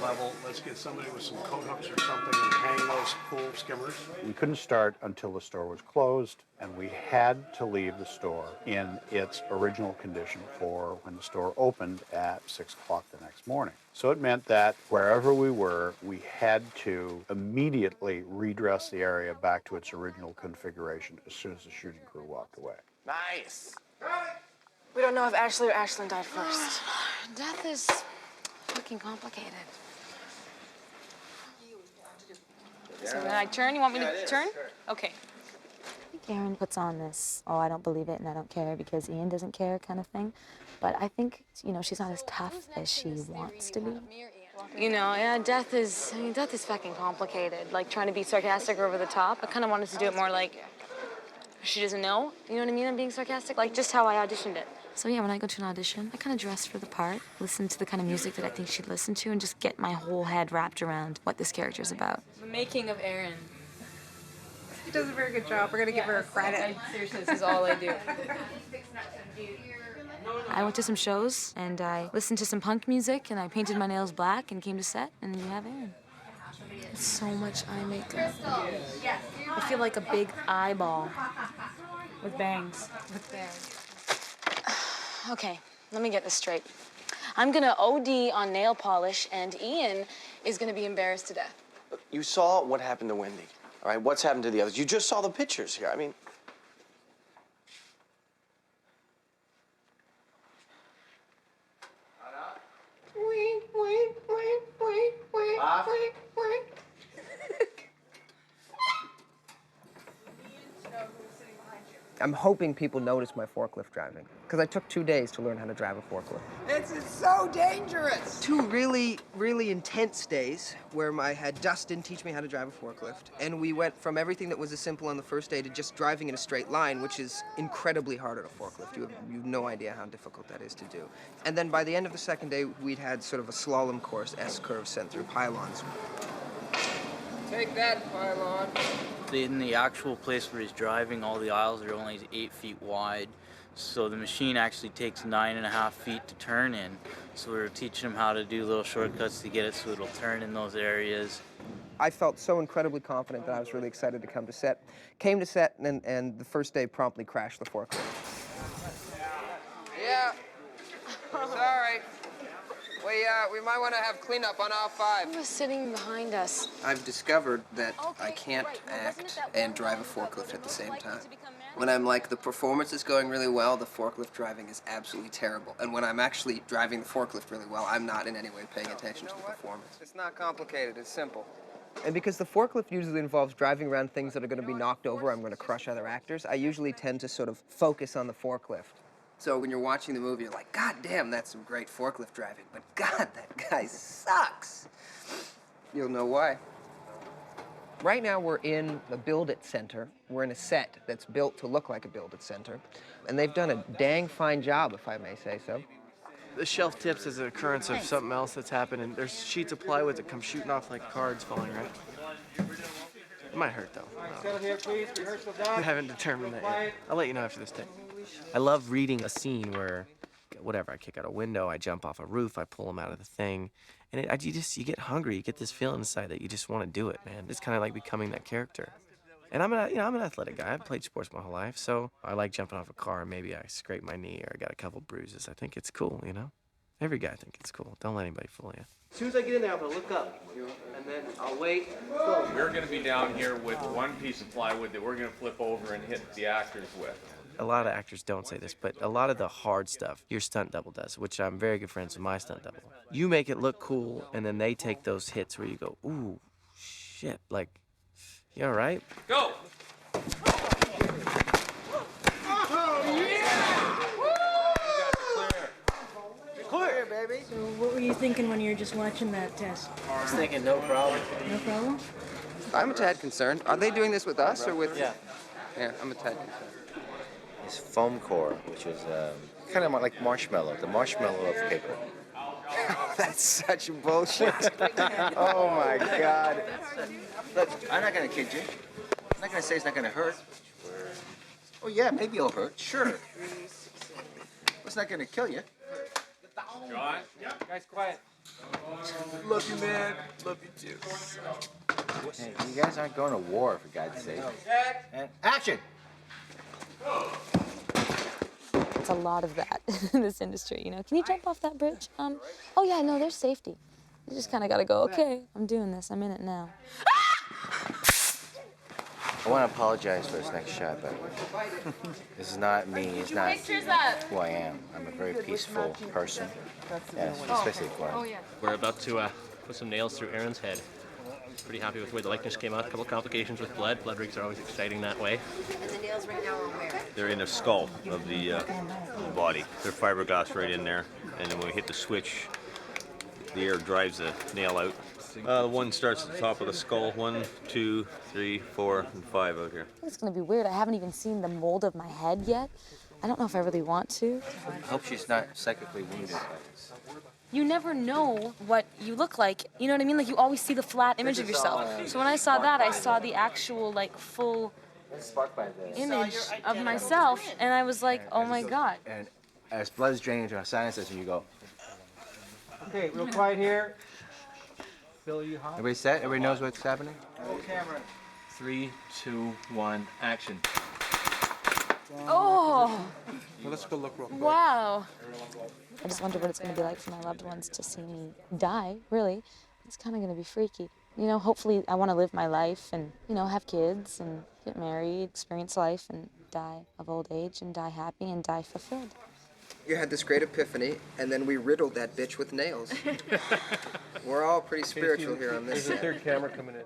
level. Let's get somebody with some coat hooks or something and hang those pool skimmers. We couldn't start until the store was closed, and we had to leave the store in its original condition for when the store opened at 6 o'clock the next morning. So it meant that wherever we were, we had to immediately redress the area back to its original configuration as soon as the shooting crew walked away. Nice. We don't know if Ashley or Ashlyn died first. Death is fucking complicated. So when I turn, you want me to turn? Okay. I think Erin puts on this, oh, I don't believe it and I don't care because Ian doesn't care kind of thing. But I think, you know, she's not as tough as she wants to be. You know, yeah, death is fucking complicated. Like trying to be sarcastic or over the top. I kind of wanted to do it more like she doesn't know. You know what I mean? I'm being sarcastic. Like just how I auditioned it. So yeah, when I go to an audition, I kind of dress for the part, listen to the kind of music that I think she'd listen to, and just get my whole head wrapped around what this character's about. The making of Erin. She does a very good job. We're gonna give her a credit. Seriously, this is all I do. I went to some shows, and I listened to some punk music, and I painted my nails black and came to set, and then you have Erin. It's so much eye makeup. I feel like a big eyeball with bangs. Okay, let me get this straight. I'm gonna OD on nail polish, and Ian is gonna be embarrassed to death. You saw what happened to Wendy, all right? What's happened to the others? You just saw the pictures here. I mean, I'm hoping people notice my forklift driving, because I took 2 days to learn how to drive a forklift. This is so dangerous. 2 really, really intense days where I had Dustin teach me how to drive a forklift. And we went from everything that was as simple on the first day to just driving in a straight line, which is incredibly hard on a forklift. You have no idea how difficult that is to do. And then by the end of the second day, we'd had sort of a slalom course, S-curve sent through pylons. Take that, pylon. In the actual place where he's driving, all the aisles are only 8 feet wide. So the machine actually takes 9.5 feet to turn in. So we're teaching him how to do little shortcuts to get it so it'll turn in those areas. I felt so incredibly confident that I was really excited to come to set. Came to set, and the first day promptly crashed the forklift. Yeah. Sorry. We might want to have cleanup on aisle 5. Who was sitting behind us? I've discovered that I can't act and drive a forklift at the same time. When I'm like, the performance is going really well, the forklift driving is absolutely terrible. And when I'm actually driving the forklift really well, I'm not in any way paying attention to the performance. It's not complicated. It's simple. And because the forklift usually involves driving around things that are going to be knocked over, I'm going to crush other actors, I usually tend to sort of focus on the forklift. So when you're watching the movie, you're like, God damn, that's some great forklift driving, but God, that guy sucks. You'll know why. Right now we're in the Build It Center. We're in a set that's built to look like a Build It Center. And they've done a dang fine job, if I may say so. The shelf tips is an occurrence of something else that's happened, and there's sheets of plywood that come shooting off like cards falling, right? It might hurt, though. Settle here, please. Rehearsal I down. haven't determined that yet. I'll let you know after this take. I love reading a scene where, whatever, I kick out a window, I jump off a roof, I pull them out of the thing, and you get hungry. You get this feeling inside that you just want to do it, man. It's kind of like becoming that character. And I'm an athletic guy. I've played sports my whole life, so I like jumping off a car and maybe I scrape my knee or I got a couple bruises. I think it's cool, you know? Every guy thinks it's cool. Don't let anybody fool you. As soon as I get in there, I'm gonna look up, and then I'll wait. We're going to be down here with one piece of plywood that we're going to flip over and hit the actors with. A lot of actors don't say this, but a lot of the hard stuff, your stunt double does, which I'm very good friends with my stunt double. You make it look cool, and then they take those hits where you go, ooh, shit, like, you all right? Go! Clear, baby. So what were you thinking when you were just watching that test? I was thinking no problem. No problem? I'm a tad concerned. Are they doing this with us or with... Yeah. Yeah, I'm a ted. Is foam core, which is kind of like marshmallow, the marshmallow of paper. That's such bullshit. Oh my God. Look, I'm not gonna kid you. I'm not gonna say it's not gonna hurt. Oh yeah, maybe it'll hurt, sure. It's not gonna kill you. John? Guys, quiet. Love you, man. Love you too. Hey, you guys aren't going to war, for God's sake. And action! It's a lot of that in this industry, you know. Can you jump off that bridge? Oh yeah, no, there's safety. You just kind of got to go, okay, I'm doing this. I'm in it now. I want to apologize for this next shot, but this is not me. It's not who I am. I'm a very peaceful person. Yes, especially Glenn. We're about to put some nails through Aaron's head. Pretty happy with the way the likeness came out. A couple complications with blood. Blood rigs are always exciting that way. And the nails right now are where? They're in the skull of the body. They're fiberglass right in there, and then when we hit the switch, the air drives the nail out. One starts at the top of the skull. 1, 2, 3, 4, and 5 out here. It's gonna be weird. I haven't even seen the mold of my head yet. I don't know if I really want to. I hope she's not psychically wounded by this. You never know what you look like. You know what I mean? Like, you always see the flat image of yourself. So when I saw that, I saw the actual, like, full image of myself, and I was like, oh my God. And as blood is draining into our sinuses, and you go. Okay, real quiet here. Bill, are you hot? Everybody set? Everybody knows what's happening? Roll camera. 3, 2, 1, action. Oh, Well, let's go look real quick. wow. I just wonder what it's going to be like for my loved ones to see me die, really. It's kind of going to be freaky. You know, hopefully I want to live my life and, you know, have kids and get married, experience life and die of old age and die happy and die fulfilled. You had this great epiphany, and then we riddled that bitch with nails. We're all pretty spiritual here on this There's a set. third camera coming in.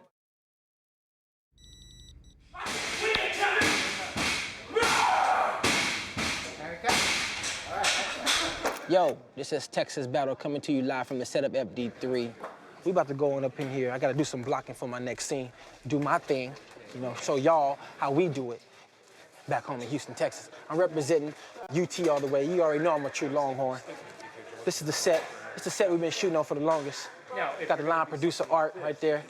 Yo, this is Texas Battle coming to you live from the setup FD3. We about to go on up in here. I gotta do some blocking for my next scene, do my thing, you know, show y'all how we do it back home in Houston, Texas. I'm representing UT all the way. You already know I'm a true Longhorn. This is the set. It's the set we've been shooting on for the longest. Got the line producer Art right there.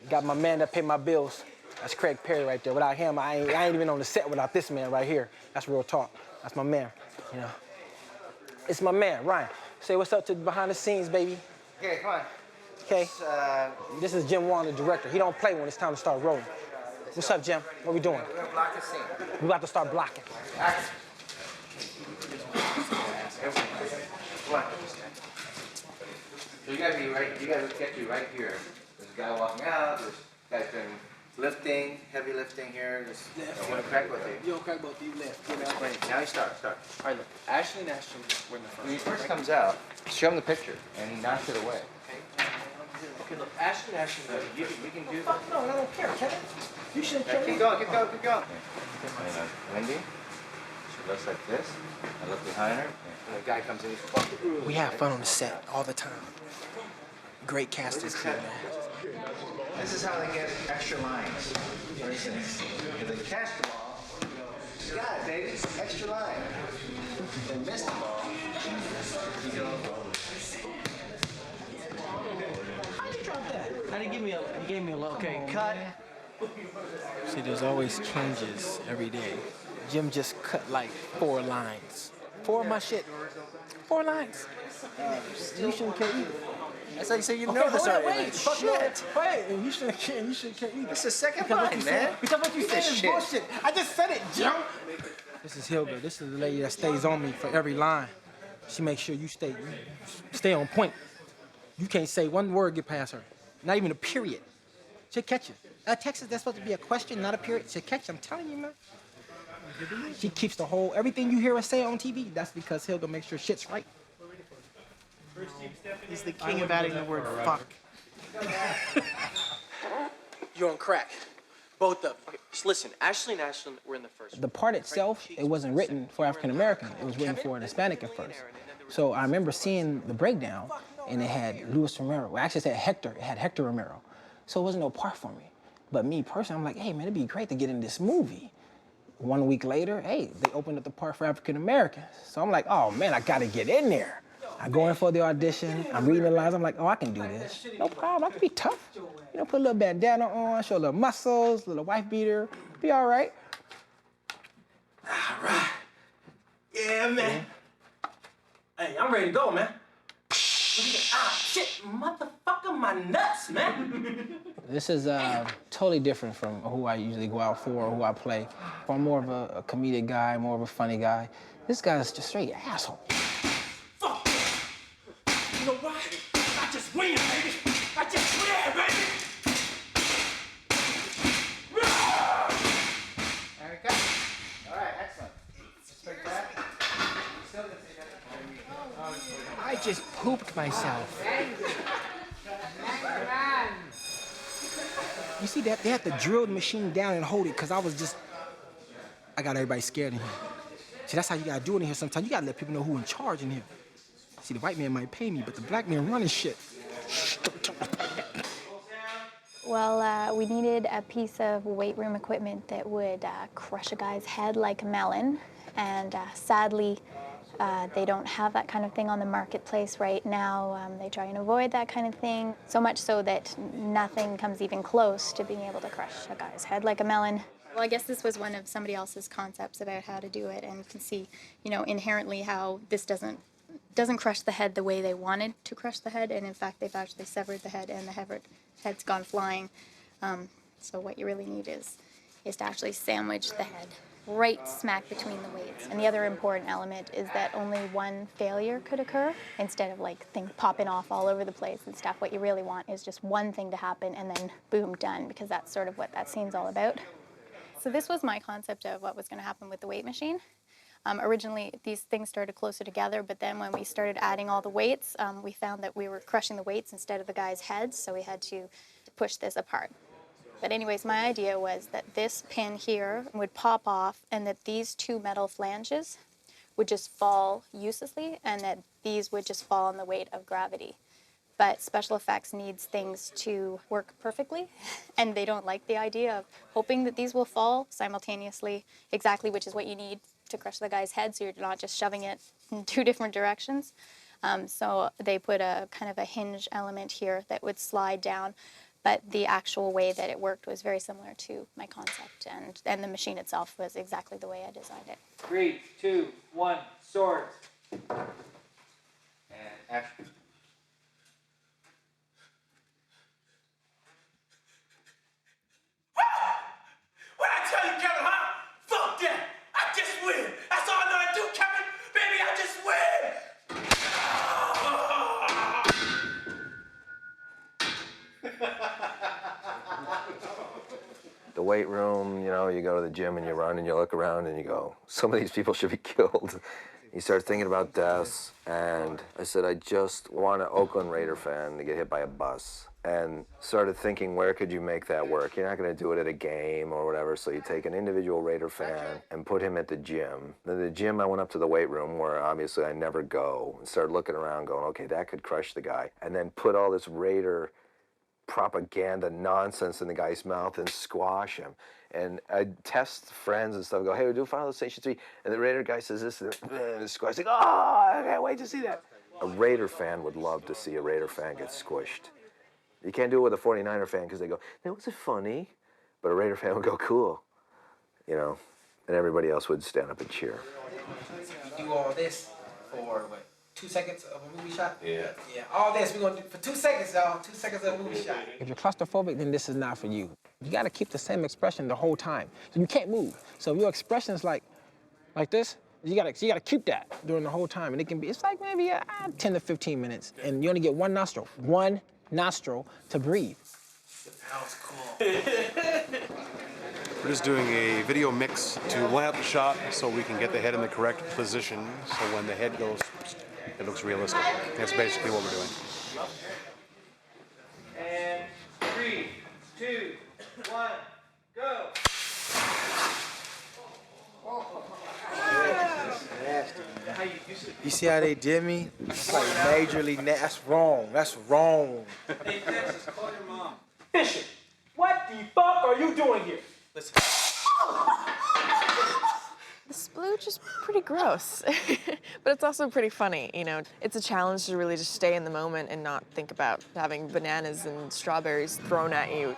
Got my man that pay my bills. That's Craig Perry right there. Without him, I ain't even on the set without this man right here. That's real talk. That's my man, you know. It's my man, Ryan. Say what's up to behind the scenes, baby. Okay, come on. Okay. This is Jim Wan, the director. He don't play when it's time to start rolling. What's up, Jim? What we doing? We're gonna block the scene. We about to start blocking. Action. Come on. So you gotta be right. You gotta get you right here. There's a guy walking out. There's guys doing lifting, heavy lifting here. Just you want to crack both of you. You don't crack both of you left. Explain. Now you start. All right, look. Ashley and Ashton were in the first. When he first comes out, show him the picture, and he knocks it away. Okay, look. Ashton and Ashton, you can do that. No, I don't care, Kevin. You shouldn't care. Keep going. And Wendy, she looks like this. I look behind her, and the guy comes in. We have fun on the set all the time. Great casting crew, man. This is how they get extra lines. For instance, if they catch the ball, you got it, baby. Extra line. If they miss the ball, you go. How'd you drop that? He gave me a look. Okay, cut. See, there's always changes every day. Jim just cut like 4 lines. 4 of my shit. 4 lines. You shouldn't care either. That's how you say you Okay, know this hold on, already. wait, fuck shit. Wait, you shouldn't care. You shouldn't care either. It's the second Because what line, you man. said- Because what you said is Shit. bullshit. I just said it, Jim. This is Hilda. This is the lady that stays on me for every line. She makes sure you stay on point. You can't say one word get past her. Not even a period. She'll catch you. Texas, that's supposed to be a question, not a period. She'll catch you. I'm telling you, man. She keeps the whole, everything you hear us say on TV, that's because Hilda makes sure shit's right. He's the king of adding the word fuck. You're on crack. Both of them. Okay, just listen. Ashley and Ashton were in the first. The part itself, it wasn't written for African American. It was written for an Hispanic at first. So I remember seeing the breakdown, and it had Luis Romero. Well, actually, it said Hector. It had Hector Romero. So it wasn't no part for me. But me personally, I'm like, hey man, it'd be great to get in this movie. 1 week later, hey, they opened up the part for African Americans. So I'm like, oh man, I gotta get in there. I go in for the audition, I'm reading the lines, I'm like, oh, I can do this. No problem, I can be tough. You know, put a little bandana on, show a little muscles, a little wife beater, be all right. All right. Yeah, man. Hey, I'm ready to go, man. Ah, shit, motherfucker, my nuts, man. This is totally different from who I usually go out for or who I play. I'm more of a comedic guy, more of a funny guy. This guy's just straight asshole. Fuck. You know what? I just win, baby. I just win, baby. There we go. All right, excellent. Just like that. Still gonna say that. I just pooped myself. You see that? They had to drill the machine down and hold it because I got everybody scared in here. See, that's how you gotta do it in here sometimes. You gotta let people know who's in charge in here. See, the white man might pay me, but the black man running shit. Well, we needed a piece of weight room equipment that would crush a guy's head like a melon. And sadly, they don't have that kind of thing on the marketplace right now. They try and avoid that kind of thing, so much so that nothing comes even close to being able to crush a guy's head like a melon. Well, I guess this was one of somebody else's concepts about how to do it, and you can see, you know, inherently how this doesn't crush the head the way they wanted to crush the head, and in fact, they've actually severed the head, and the head's gone flying. So what you really need is to actually sandwich the head right smack between the weights. And the other important element is that only one failure could occur instead of like things popping off all over the place and stuff. What you really want is just one thing to happen and then boom, done, because that's sort of what that scene's all about. So this was my concept of what was going to happen with the weight machine. Originally, these things started closer together, but then when we started adding all the weights, we found that we were crushing the weights instead of the guy's heads, so we had to push this apart. But anyways, my idea was that this pin here would pop off and that these two metal flanges would just fall uselessly and that these would just fall on the weight of gravity. But special effects needs things to work perfectly, and they don't like the idea of hoping that these will fall simultaneously exactly, which is what you need to crush the guy's head, so you're not just shoving it in two different directions. So they put a kind of a hinge element here that would slide down. But the actual way that it worked was very similar to my concept, and the machine itself was exactly the way I designed it. 3, 2, 1, swords. And action. What I tell you, Kevin, huh? Fuck that. I just win. That's all I know how to do, Kevin. Baby, I just win. The weight room, you know, you go to the gym and you run and you look around and you go, some of these people should be killed. You start thinking about deaths, and I said, I just want an Oakland Raider fan to get hit by a bus. And started thinking, where could you make that work? You're not going to do it at a game or whatever, so you take an individual Raider fan and put him at the gym. Then the gym, I went up to the weight room, where obviously I never go, and started looking around going, okay, that could crush the guy. And then put all this Raider propaganda nonsense in the guy's mouth and squash him. And I'd test friends and stuff, go, hey, we'll do Final Station 3. And the Raider guy says this, and the squash, like, oh, I can't wait to see that. A Raider fan would love to see a Raider fan get squished. You can't do it with a 49er fan because they go, that wasn't funny. But a Raider fan would go, cool. You know, and everybody else would stand up and cheer. You do all this for, what, 2 seconds of a movie shot? Yeah. Yeah, all this, we're going to do for 2 seconds, y'all. 2 seconds of a movie shot. If you're claustrophobic, then this is not for you. You got to keep the same expression the whole time. So you can't move. So if your expression is like this, you gotta keep that during the whole time. And it can be, it's like maybe 10 to 15 minutes. And you only get one nostril to breathe. That was cool. We're just doing a video mix to line up the shot so we can get the head in the correct position, so when the head goes, it looks realistic. That's basically what we're doing. And 3, 2, 1, go. You see how they did me? It's like majorly that's wrong. That's wrong. Hey, Texas, call your mom. Bishop, what the fuck are you doing here? Listen. splooge is pretty gross, but it's also pretty funny, you know. It's a challenge to really just stay in the moment and not think about having bananas and strawberries thrown at you.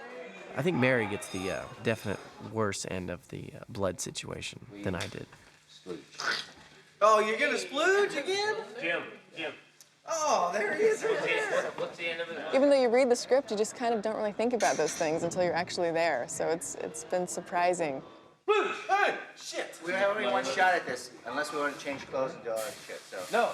I think Mary gets the definite worse end of the blood situation than I did. Oh, you're gonna splooge again? Jim. Oh, there he is. What's the end of it? Even though you read the script, you just kind of don't really think about those things until you're actually there. So it's been surprising. Hey, shit. We have only one shot at this, unless we want to change clothes and do all that shit, so. No.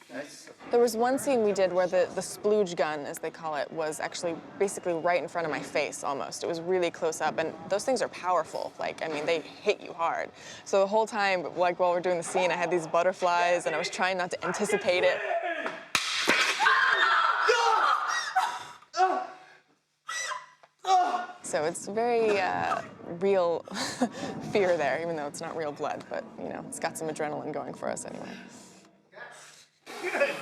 That's, There was one scene we did where the splooge gun, as they call it, was actually basically right in front of my face almost. It was really close up, and those things are powerful. Like, I mean, they hit you hard. So the whole time, like while we're doing the scene, I had these butterflies, and I was trying not to anticipate it. So it's very real fear there, even though it's not real blood, but you know, it's got some adrenaline going for us anyway. Yeah,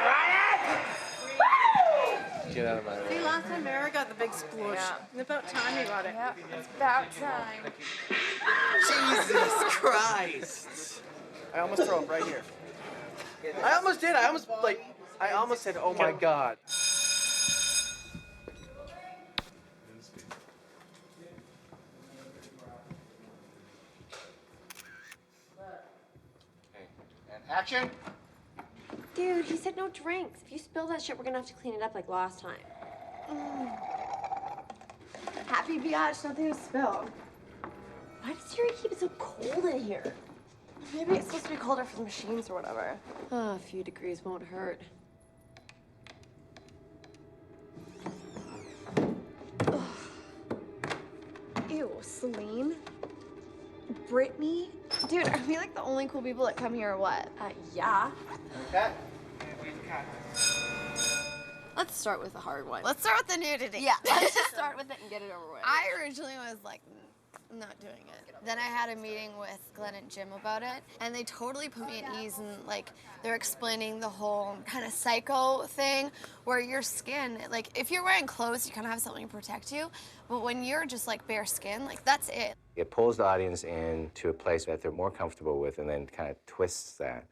Ryan! get out of my way. See, last time Mara got the big sploosh. Yeah. It's about time you got it. Yeah, it's about time. Jesus Christ! I almost throw up right here. I almost did. I almost said, oh my God. Action. Dude, he said no drinks. If you spill that shit, we're gonna have to clean it up like last time. Happy biatch, nothing to spill. Why does Siri keep it so cold in here? Maybe it's supposed to be colder for the machines or whatever. Oh, a few degrees won't hurt. Ugh. Ew, Celine? Brittany? Dude, are we like the only cool people that come here or what? Yeah. Okay. Let's start with the hard one. Let's start with the nudity. Yeah, let's just start with it and get it over with. I originally was like, not doing it. Then I had a meeting with Glenn and Jim about it, and they totally put me at ease, and like they're explaining the whole kind of psycho thing where your skin, like if you're wearing clothes, you kind of have something to protect you, but when you're just like bare skin, like that's it. It pulls the audience into a place that they're more comfortable with and then kind of twists that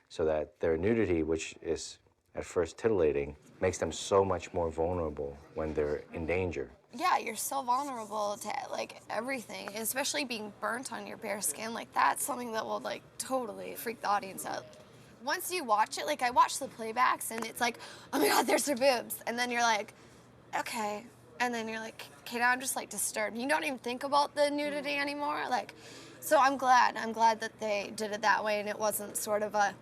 so that their nudity, which is at first titillating, makes them so much more vulnerable when they're in danger. Yeah, you're so vulnerable to like everything, especially being burnt on your bare skin. Like that's something that will like totally freak the audience out. Once you watch it, like I watch the playbacks and it's like, oh my God, there's her boobs. And then you're like, okay. And then you're like, okay, now I'm just like disturbed. You don't even think about the nudity anymore. Like, so I'm glad that they did it that way and it wasn't sort of a,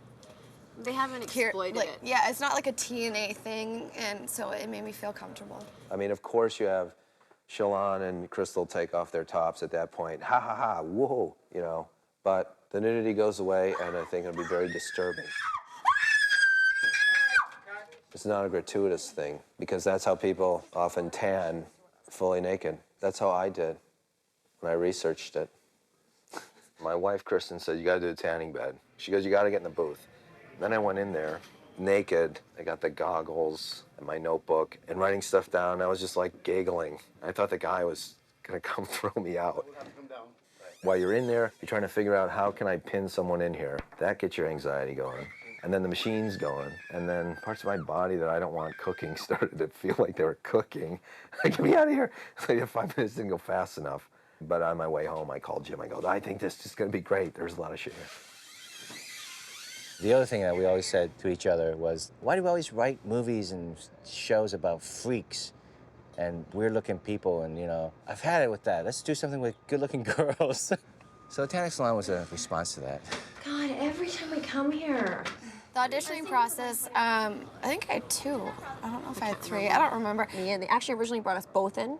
they haven't exploited it. Yeah, it's not like a TNA thing, and so it made me feel comfortable. I mean, of course you have Shalon and Crystal take off their tops at that point. Ha ha ha, whoa, you know. But the nudity goes away, and I think it'll be very disturbing. It's not a gratuitous thing, because that's how people often tan fully naked. That's how I did when I researched it. My wife, Kristen, said, you gotta do a tanning bed. She goes, you gotta get in the booth. Then I went in there, naked. I got the goggles and my notebook and writing stuff down. I was just like giggling. I thought the guy was gonna come throw me out. While you're in there, you're trying to figure out how can I pin someone in here. That gets your anxiety going. And then the machine's going. And then parts of my body that I don't want cooking started to feel like they were cooking. Get me out of here. Like 5 minutes didn't go fast enough. But on my way home, I called Jim. I go, I think this is gonna be great. There's a lot of shit here. The other thing that we always said to each other was, why do we always write movies and shows about freaks and weird-looking people? And, you know, I've had it with that. Let's do something with good-looking girls. So the Tanning Salon was a response to that. God, every time we come here. The auditioning process, I think I had 2. I don't know if I had 3. I don't remember. Yeah, they actually originally brought us both in.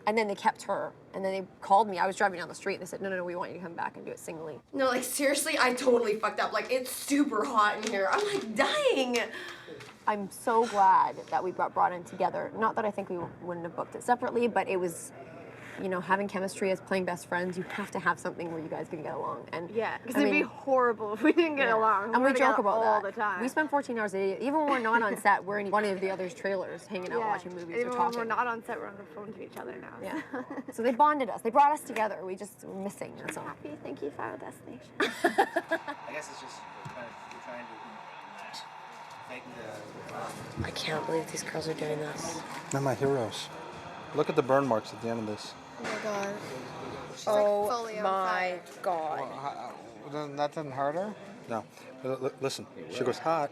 And then they kept her. And then they called me. I was driving down the street and they said, no, we want you to come back and do it singly. No, like seriously, I totally fucked up. Like it's super hot in here. I'm like dying. I'm so glad that we got brought in together. Not that I think we wouldn't have booked it separately, but it was you know, having chemistry as playing best friends, you have to have something where you guys can get along. And Yeah, because I it'd be mean, horrible if we didn't get along. and we We're joke together about all that the time. We spend 14 hours a day, even when we're not on set, we're in one of the other's trailers, hanging out, watching movies, Even or when talking. we're not on set, we're on the phone to each other now. Yeah. So they bonded us. They brought us together. We just were missing. That's all. Happy, thank you, Final Destination. I guess it's just we're trying to fake the. I can't believe these girls are doing this. They're my heroes. Look at the burn marks at the end of this. Oh my god. Oh my god. Then that didn't hurt her? No. Listen, she goes hot.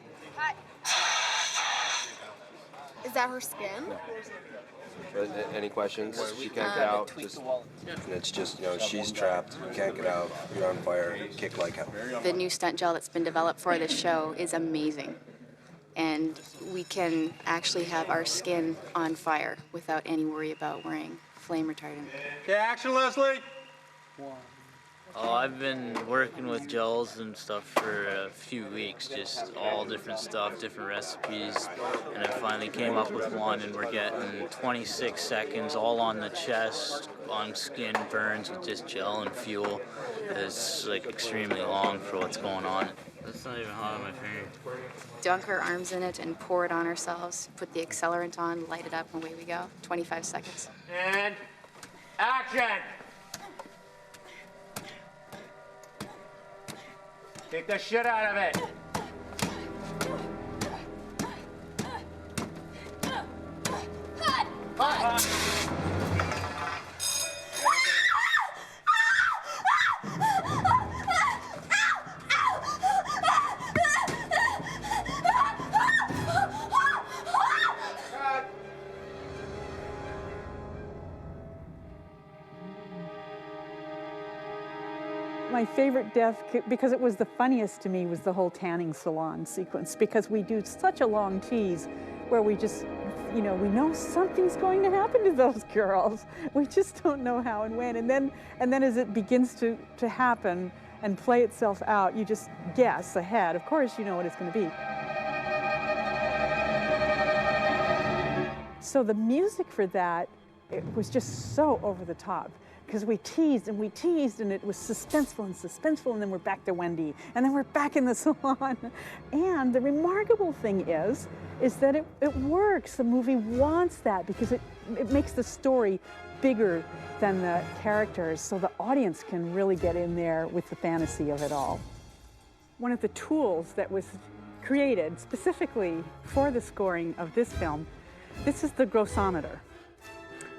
Is that her skin? Any questions? She can't get out. It's just, you know, she's trapped. You can't get out. You're on fire. Kick like hell. The new stunt gel that's been developed for this show is amazing. And we can actually have our skin on fire without any worry about wearing flame retardant. Okay, action, Leslie. Oh, I've been working with gels and stuff for a few weeks, just all different stuff, different recipes, and I finally came up with one, and we're getting 26 seconds all on the chest, on skin burns with just gel and fuel. It's like extremely long for what's going on. That's not even hot on my finger. Dunk our arms in it and pour it on ourselves, put the accelerant on, light it up, and away we go. 25 seconds. And action. Kick the shit out of it. My favorite death, because it was the funniest to me, was the whole tanning salon sequence, because we do such a long tease where we just, you know, we know something's going to happen to those girls. We just don't know how and when. And then as it begins to happen and play itself out, you just guess ahead. Of course, you know what it's going to be. So the music for that, it was just so over the top. Because we teased and it was suspenseful, and then we're back to Wendy, and then we're back in the salon. And the remarkable thing is that it works. The movie wants that because it makes the story bigger than the characters, so the audience can really get in there with the fantasy of it all. One of the tools that was created specifically for the scoring of this film, this is the grossometer.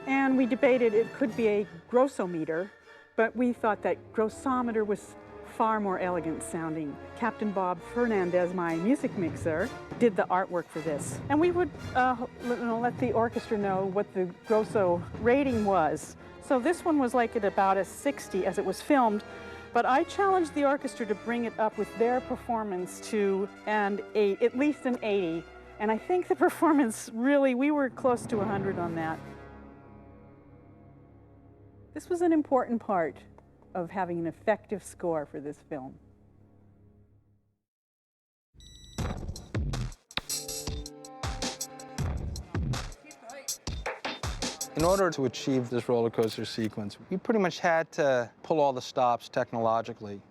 And we debated it could be a grossometer, but we thought that grossometer was far more elegant sounding. Captain Bob Fernandez, my music mixer, did the artwork for this. And we would let the orchestra know what the grosso rating was. So this one was like at about a 60 as it was filmed, but I challenged the orchestra to bring it up with their performance to at least an 80. And I think the performance really, we were close to 100 on that. This was an important part of having an effective score for this film. In order to achieve this roller coaster sequence, we pretty much had to pull all the stops technologically.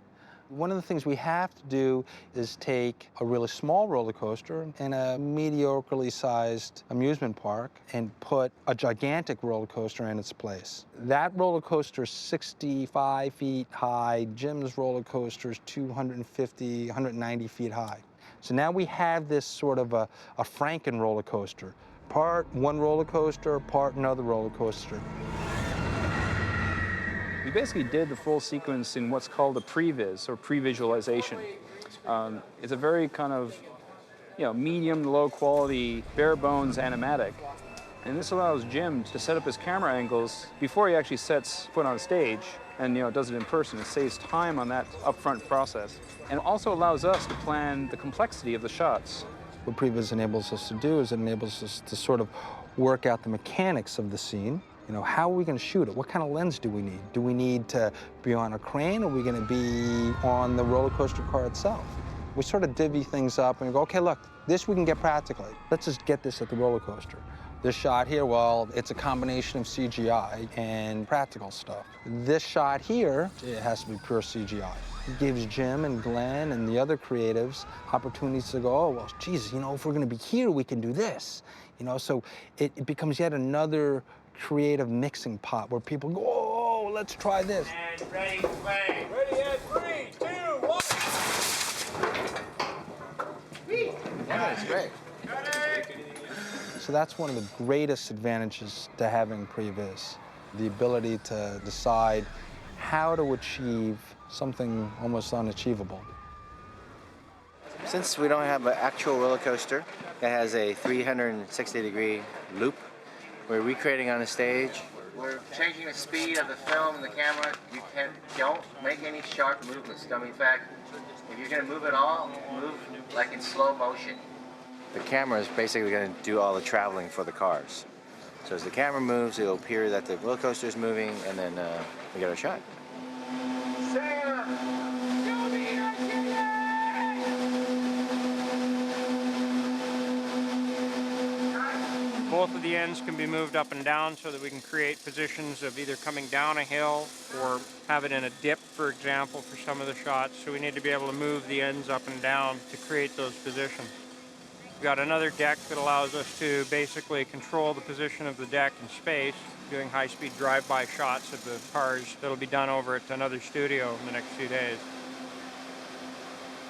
One of the things we have to do is take a really small roller coaster in a mediocrely sized amusement park and put a gigantic roller coaster in its place. That roller coaster is 65 feet high. Jim's roller coaster is 250, 190 feet high. So now we have this sort of a Franken roller coaster. Part one roller coaster, part another roller coaster. We basically did the full sequence in what's called a previs, or pre-visualization. It's a very kind of, medium to low quality, bare bones animatic. And this allows Jim to set up his camera angles before he actually sets foot on stage and does it in person. It saves time on that upfront process. And also allows us to plan the complexity of the shots. What previs enables us to do is it enables us to sort of work out the mechanics of the scene. How are we going to shoot it? What kind of lens do we need? Do we need to be on a crane, or are we going to be on the roller coaster car itself? We sort of divvy things up and go, okay, look, this we can get practically. Let's just get this at the roller coaster. This shot here, well, it's a combination of CGI and practical stuff. This shot here, it has to be pure CGI. It gives Jim and Glenn and the other creatives opportunities to go, oh, well, Jesus, you know, if we're gonna be here, we can do this. You know, so it becomes yet another creative mixing pot where people go, oh, let's try this. And ready, play. Ready at 3, 2, 1. That's great. So that's one of the greatest advantages to having previs, the ability to decide how to achieve something almost unachievable. Since we don't have an actual roller coaster that has a 360-degree loop, we're recreating on the stage. We're changing the speed of the film and the camera. You don't make any sharp movements. I mean, in fact, if you're going to move at all, move like in slow motion. The camera is basically going to do all the traveling for the cars. So as the camera moves, it'll appear that the roller coaster is moving, and then we get our shot. Both of the ends can be moved up and down so that we can create positions of either coming down a hill or have it in a dip, for example, for some of the shots. So we need to be able to move the ends up and down to create those positions. We've got another deck that allows us to basically control the position of the deck in space, doing high-speed drive-by shots of the cars that'll be done over at another studio in the next few days.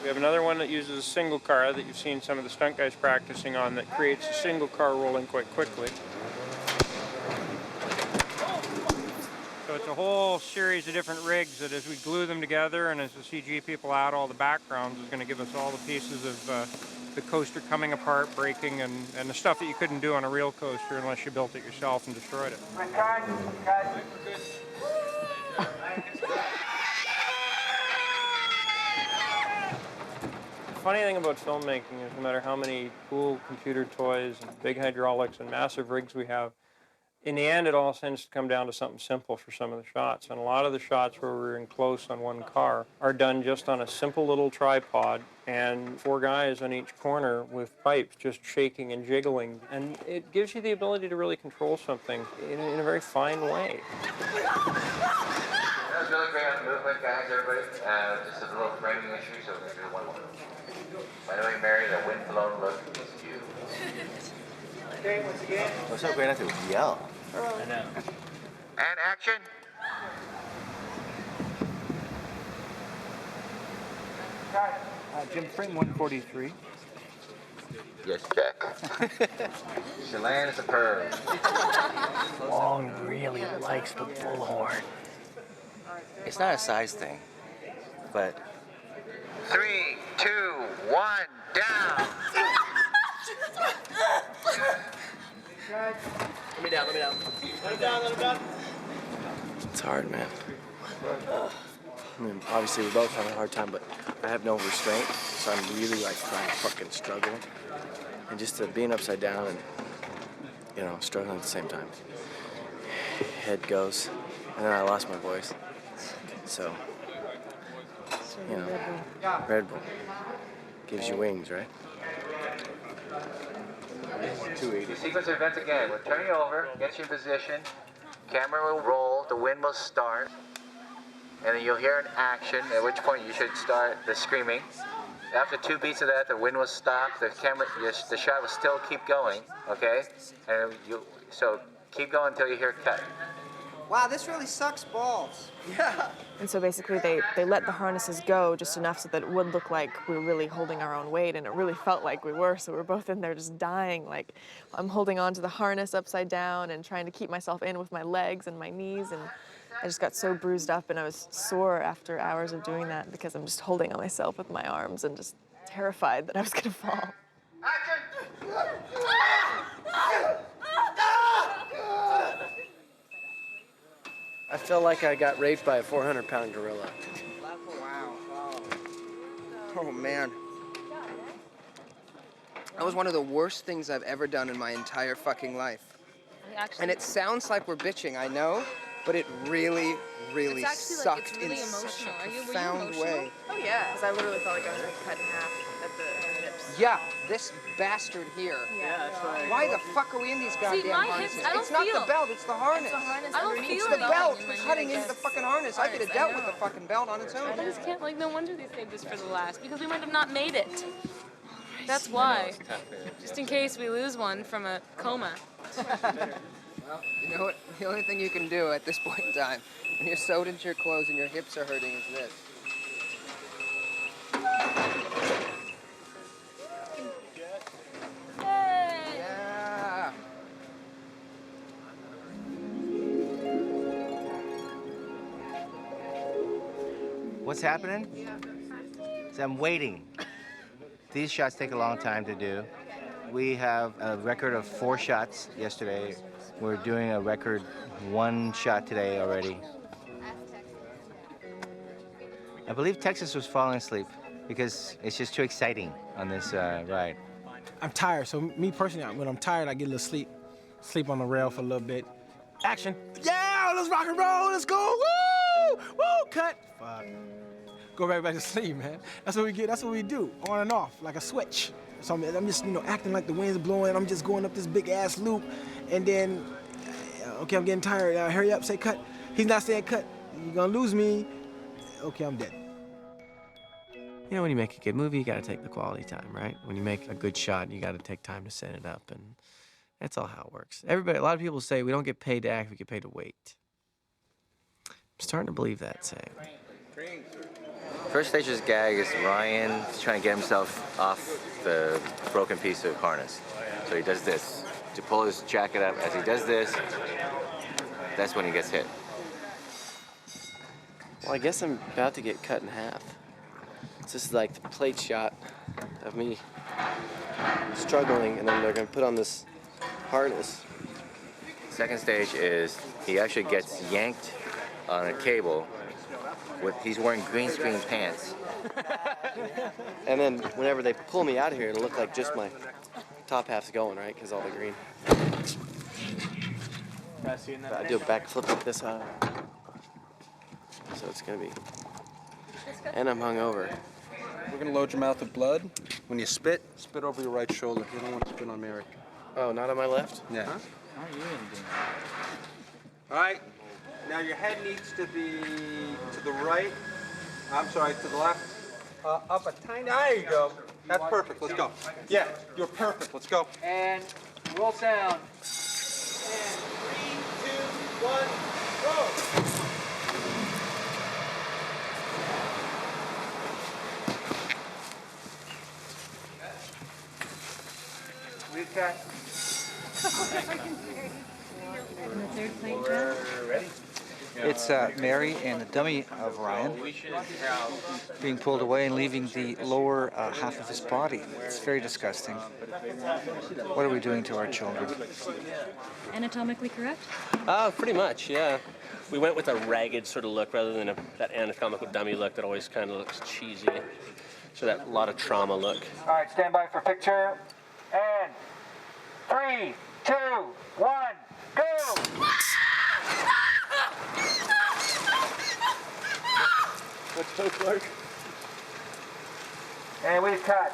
We have another one that uses a single car that you've seen some of the stunt guys practicing on that creates a single car rolling quite quickly. So it's a whole series of different rigs that as we glue them together and as the CG people add all the backgrounds is going to give us all the pieces of the coaster coming apart, breaking, and the stuff that you couldn't do on a real coaster unless you built it yourself and destroyed it. The funny thing about filmmaking is no matter how many cool computer toys and big hydraulics and massive rigs we have, in the end it all tends to come down to something simple for some of the shots. And a lot of the shots where we're in close on one car are done just on a simple little tripod and 4 guys on each corner with pipes just shaking and jiggling. And it gives you the ability to really control something in a very fine way. That was really great on the movement, guys, everybody. Just a little framing issue, so we're going to do one more. By the way, Mary, the wind-blown look is you. Okay, once again. What's so great? I have to yell. I know. And action. Jim, frame 143. Yes, Jack. Chelan is a perv. Long really likes the bullhorn. It's not a size thing, but 3, 2, 1, down. Let me down, let me down. Let him down, let him down. It's hard, man. I mean, obviously we're both having a hard time, but I have no restraint, so I'm really like trying to fucking struggle. And just being upside down and, you know, struggling at the same time. Head goes, and then I lost my voice. So, you know, Red Bull gives you wings, right? 280. Sequence of events again. We'll turn you over, get you in position. Camera will roll, the wind will start, and then you'll hear an action, at which point you should start the screaming. After 2 beats of that, the wind will stop, the shot will still keep going, okay? And so keep going until you hear cut. Wow, this really sucks balls. Yeah. And so basically they let the harnesses go just enough so that it would look like we were really holding our own weight, and it really felt like we were, so we're both in there just dying. Like, I'm holding on to the harness upside down and trying to keep myself in with my legs and my knees, and I just got so bruised up and I was sore after hours of doing that because I'm just holding on myself with my arms and just terrified that I was gonna fall. I feel like I got raped by a 400-pound gorilla. Wow. Oh, man. That was one of the worst things I've ever done in my entire fucking life. And it sounds like we're bitching, I know, but it really, really It's actually, like, sucked it's really in such emotional. a Were you profound emotional? way. Oh yeah, because I literally felt like I was like cut in half at the hips. Yeah, this bastard here. Yeah, that's right. Why the fuck are we in these goddamn my harnesses? hips, I don't It's not feel- the belt, it's the harness. It's the harness I don't underneath. feel It's the belt anything. cutting into the fucking harness. I could have dealt with the fucking belt on its own. I just can't, like, no wonder they saved us for the last, because we might have not made it. That's why. Just in case we lose one from a coma. Well, you know what? The only thing you can do at this point in time, when you're sewed into your clothes and your hips are hurting, is this. Yeah. What's happening? Is I'm waiting. These shots take a long time to do. We have a record of 4 shots yesterday. We're doing a record 1 shot today already. I believe Texas was falling asleep because it's just too exciting on this ride. I'm tired, so me personally, when I'm tired, I get a little sleep on the rail for a little bit. Action. Yeah, let's rock and roll, let's go, woo! Woo, cut. Fuck. Go right back to sleep, man. That's what we get, that's what we do, on and off, like a switch. So I'm just, acting like the wind's blowing, I'm just going up this big ass loop, and then, okay, I'm getting tired, hurry up, say cut. He's not saying cut, you're gonna lose me. Okay, I'm dead. You know, when you make a good movie, you gotta take the quality time, right? When you make a good shot, you gotta take time to set it up, and that's all how it works. A lot of people say we don't get paid to act, we get paid to wait. I'm starting to believe that saying. First stage's gag is Ryan trying to get himself off the broken piece of harness. So he does this to pull his jacket up. As he does this, that's when he gets hit. Well, I guess I'm about to get cut in half. This is like the plate shot of me struggling, and then they're gonna put on this harness. Second stage is he actually gets yanked on a cable. He's wearing green screen pants. And then whenever they pull me out of here, it'll look like just my top half's going, right? Because all the green. I do a backflip like this high. So it's gonna be. And I'm hungover. We're gonna load your mouth with blood. When you spit, spit over your right shoulder. You don't want to spit on Mary. Oh, not on my left? Yeah. Huh? All right. Now your head needs to be to the right. I'm sorry, to the left. Up a tiny. There you go. That's perfect. Let's go. Yeah, you're perfect. Let's go. And roll sound. And 3, 2, 1, go! Recut. It's Mary and the dummy of Ryan being pulled away and leaving the lower half of his body. It's very disgusting. What are we doing to our children? Anatomically correct? Pretty much, yeah. We went with a ragged sort of look rather than that anatomical dummy look that always kind of looks cheesy. So that lot of trauma look. All right, stand by for picture. And 3, 2, 1, go! What's up, Clark? And we cut.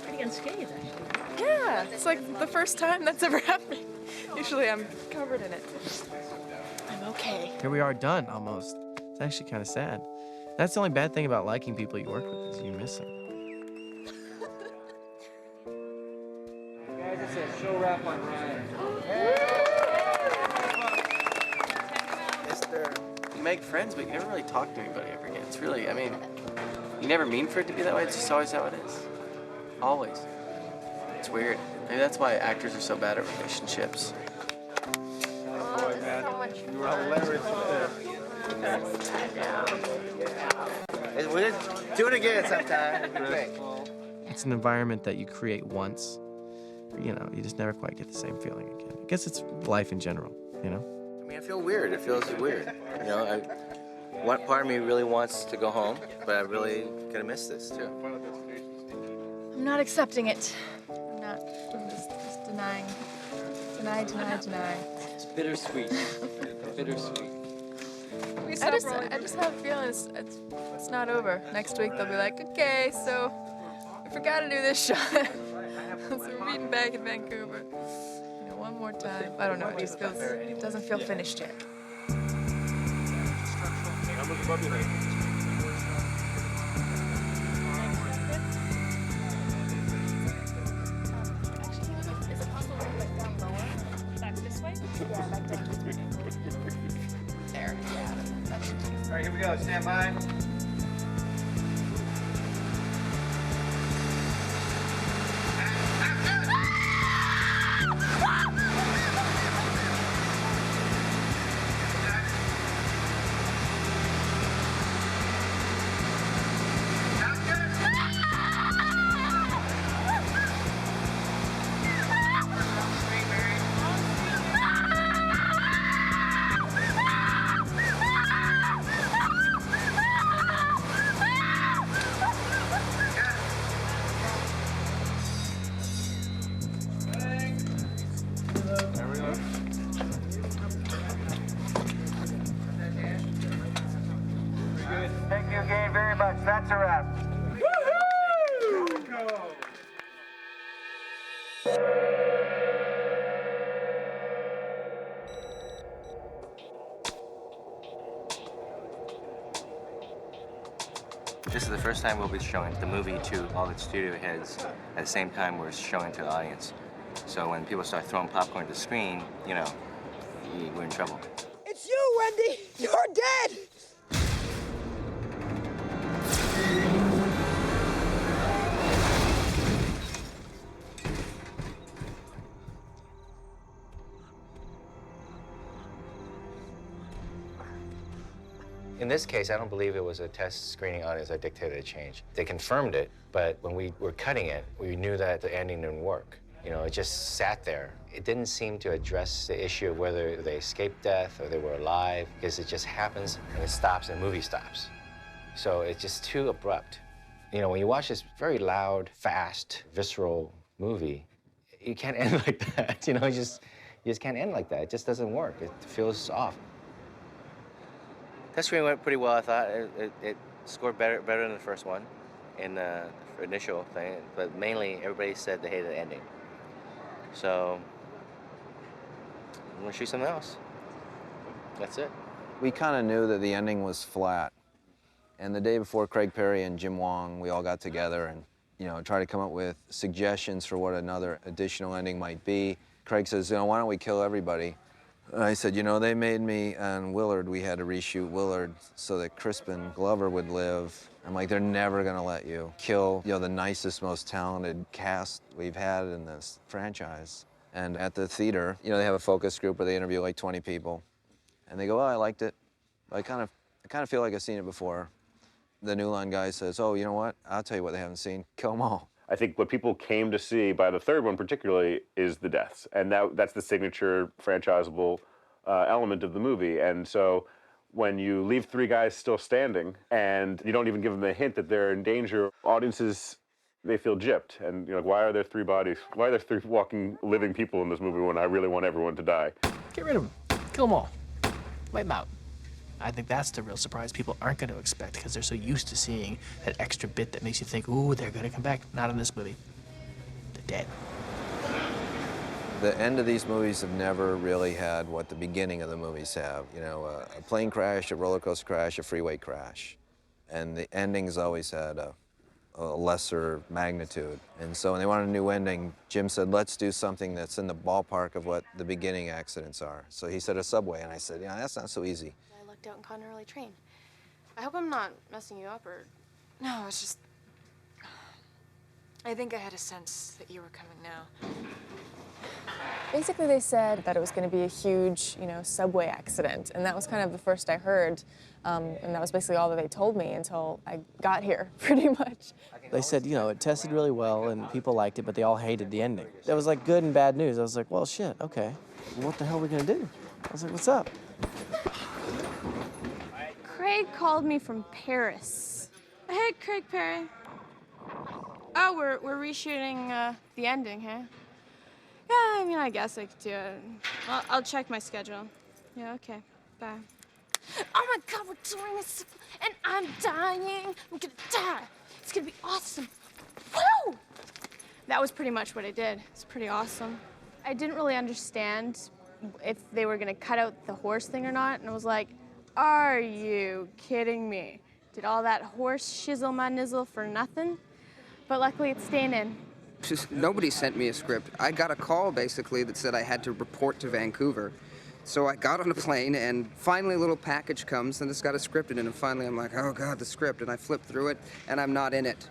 Pretty unscathed, actually. Yeah, it's like the first time that's ever happened. Usually I'm covered in it. I'm okay. Here we are, done almost. It's actually kind of sad. That's the only bad thing about liking people you work with is you miss them. Guys, it's a show wrap on Ryan. You make friends, but you never really talk to anybody ever again. It's really, I mean, you never mean for it to be that way. It's just always how it is. Always. It's weird. Maybe that's why actors are so bad at relationships. Boy, man, you were hilarious We'll do it again sometime. It'd be great. It's an environment that you create once. You know, you just never quite get the same feeling again. I guess it's life in general, you know? I mean, I feel weird. It feels weird. You know, one part of me really wants to go home, but I really gonna miss this too. I'm not accepting it. I'm just denying Deny. It's bittersweet. Bittersweet. I just have a feeling it's not over. Next week they'll be like, okay, so we forgot to do this shot. So we're meeting back in Vancouver. You know, one more time. I don't know. It doesn't feel finished yet. There, yeah. All right, here we go. Stand by. Thank you again very much. That's a wrap. This is the first time we'll be showing the movie to all the studio heads at the same time we're showing to the audience. So when people start throwing popcorn at the screen, you know, we're in trouble. It's you, Wendy! You're dead! In this case, I don't believe it was a test screening audience that dictated a change. They confirmed it, but when we were cutting it, we knew that the ending didn't work. You know, it just sat there. It didn't seem to address the issue of whether they escaped death or they were alive, because it just happens and it stops and the movie stops. So it's just too abrupt. You know, when you watch this very loud, fast, visceral movie, you can't end like that. You know, you just can't end like that. It just doesn't work. It feels off. Test screening went pretty well, I thought. It scored better than the first one in the initial thing, but mainly everybody said they hated the ending. So I'm gonna shoot something else. That's it. We kind of knew that the ending was flat. And the day before, Craig Perry and Jim Wong, we all got together and, you know, tried to come up with suggestions for what another additional ending might be. Craig says, you know, why don't we kill everybody? And I said, you know, they made me and Willard, we had to reshoot Willard so that Crispin Glover would live. I'm like, they're never gonna let you kill, you know, the nicest, most talented cast we've had in this franchise. And at the theater, you know, they have a focus group where they interview like 20 people. And they go, oh, I liked it. But I kind of feel like I've seen it before. The New Line guy says, oh, you know what? I'll tell you what they haven't seen. Kill them all. I think what people came to see by the third one particularly is the deaths. And that's the signature franchisable element of the movie. And so when you leave three guys still standing and you don't even give them a hint that they're in danger, audiences, they feel gypped. And you're like, why are there three bodies? Why are there three walking, living people in this movie when I really want everyone to die? Get rid of them. Kill them all. Wipe them out. I think that's the real surprise people aren't going to expect because they're so used to seeing that extra bit that makes you think, ooh, they're going to come back. Not in this movie. They're dead. The end of these movies have never really had what the beginning of the movies have. You know, a plane crash, a roller coaster crash, a freeway crash. And the endings always had a lesser magnitude. And so when they wanted a new ending, Jim said, let's do something that's in the ballpark of what the beginning accidents are. So he said a subway, and I said, yeah, that's not so easy. I lucked out and caught an early train. I hope I'm not messing you up or... No, it's just... I think I had a sense that you were coming now. Basically, they said that it was going to be a huge, you know, subway accident, and that was kind of the first I heard, and that was basically all that they told me until I got here, pretty much. They said, you know, it tested really well and people liked it, but they all hated the ending. That was like good and bad news. I was like, well, shit, okay. What the hell are we going to do? I was like, what's up? Craig called me from Paris. Hey, Craig Perry. Oh, we're reshooting the ending, huh? I mean, I guess I could do it. I'll check my schedule. Yeah, okay. Bye. Oh my God, we're doing this, and I'm dying. I'm gonna die. It's gonna be awesome. Woo! That was pretty much what I did. It's pretty awesome. I didn't really understand if they were gonna cut out the horse thing or not, and I was like, are you kidding me? Did all that horse shizzle my nizzle for nothing? But luckily it's staying in. Nobody sent me a script. I got a call, basically, that said I had to report to Vancouver. So I got on a plane, and finally a little package comes, and it's got a script in it, and finally I'm like, oh God, the script, and I flip through it, and I'm not in it.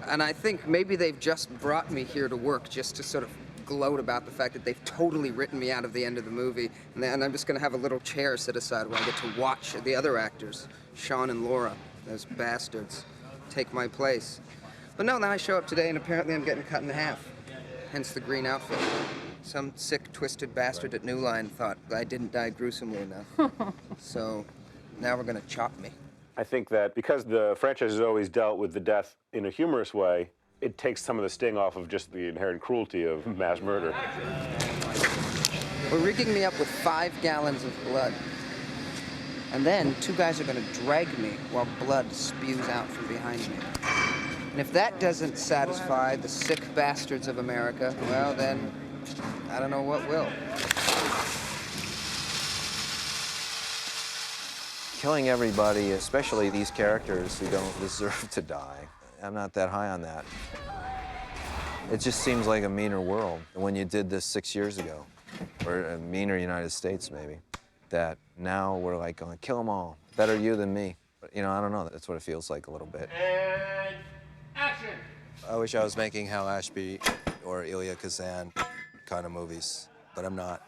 And I think maybe they've just brought me here to work just to sort of gloat about the fact that they've totally written me out of the end of the movie, and I'm just gonna have a little chair set aside where I get to watch the other actors, Sean and Laura, those bastards, take my place. But no, now I show up today, and apparently I'm getting cut in half, hence the green outfit. Some sick, twisted bastard at New Line thought I didn't die gruesomely enough. So now we're gonna chop me. I think that because the franchise has always dealt with the death in a humorous way, it takes some of the sting off of just the inherent cruelty of mass murder. We're rigging me up with 5 gallons of blood. And then 2 guys are gonna drag me while blood spews out from behind me. And if that doesn't satisfy the sick bastards of America, well then, I don't know what will. Killing everybody, especially these characters who don't deserve to die, I'm not that high on that. It just seems like a meaner world when you did this 6 years ago, or a meaner United States maybe, that now we're like going, kill them all, better you than me. But, you know, I don't know, that's what it feels like a little bit. And action! I wish I was making Hal Ashby or Elia Kazan kind of movies, but I'm not.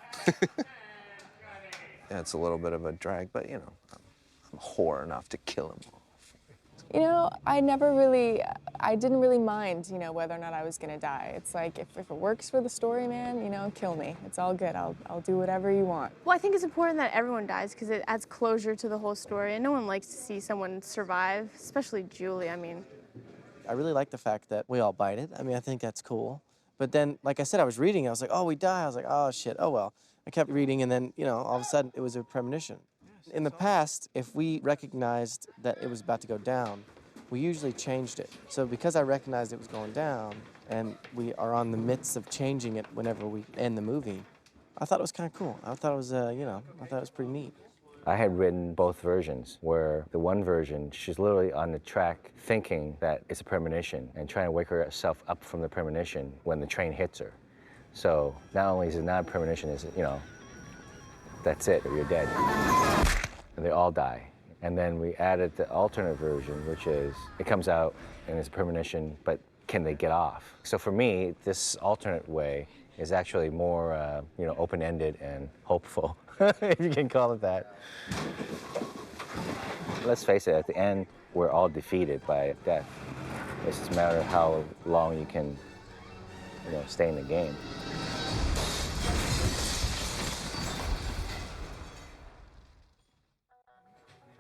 Yeah, it's a little bit of a drag, but you know, I'm a whore enough to kill him all. You know, I didn't really mind, you know, whether or not I was gonna die. It's like, if it works for the story, man, you know, kill me. It's all good, I'll do whatever you want. Well, I think it's important that everyone dies because it adds closure to the whole story, and no one likes to see someone survive, especially Julie, I mean. I really like the fact that we all bite it. I mean, I think that's cool. But then, like I said, I was reading, I was like, oh, we die. I was like, oh, shit, oh, well. I kept reading, and then, you know, all of a sudden, it was a premonition. In the past, if we recognized that it was about to go down, we usually changed it. So because I recognized it was going down, and we are on the midst of changing it whenever we end the movie, I thought it was kind of cool. I thought it was, you know, I thought it was pretty neat. I had written both versions, where the one version, she's literally on the track thinking that it's a premonition and trying to wake herself up from the premonition when the train hits her. So not only is it not a premonition, is it, you know, that's it, you're dead. And they all die. And then we added the alternate version, which is, it comes out and it's a premonition, but can they get off? So for me, this alternate way is actually more, you know, open-ended and hopeful, if you can call it that. Let's face it, at the end, we're all defeated by death. It's just a matter of how long you can, you know, stay in the game.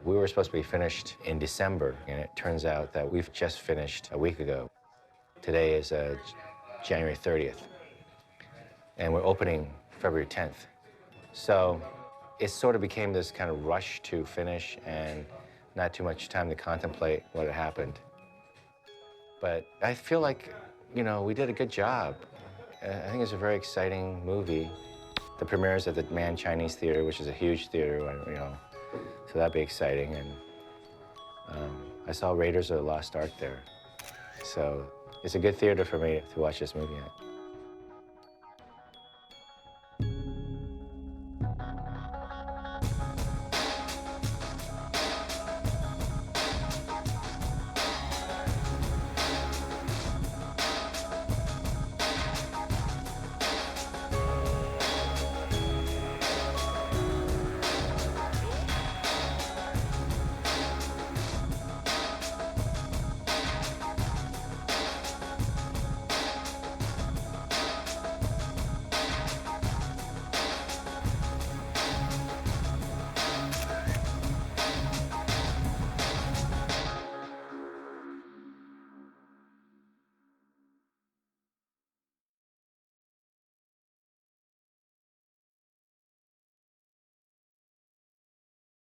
We were supposed to be finished in December, and it turns out that we've just finished a week ago. Today is January 30th, and we're opening February 10th. So it sort of became this kind of rush to finish and not too much time to contemplate what had happened. But I feel like, you know, we did a good job. I think it's a very exciting movie. The premiere is at the Mann Chinese Theater, which is a huge theater, you know, so that'd be exciting. And I saw Raiders of the Lost Ark there. So it's a good theater for me to watch this movie at.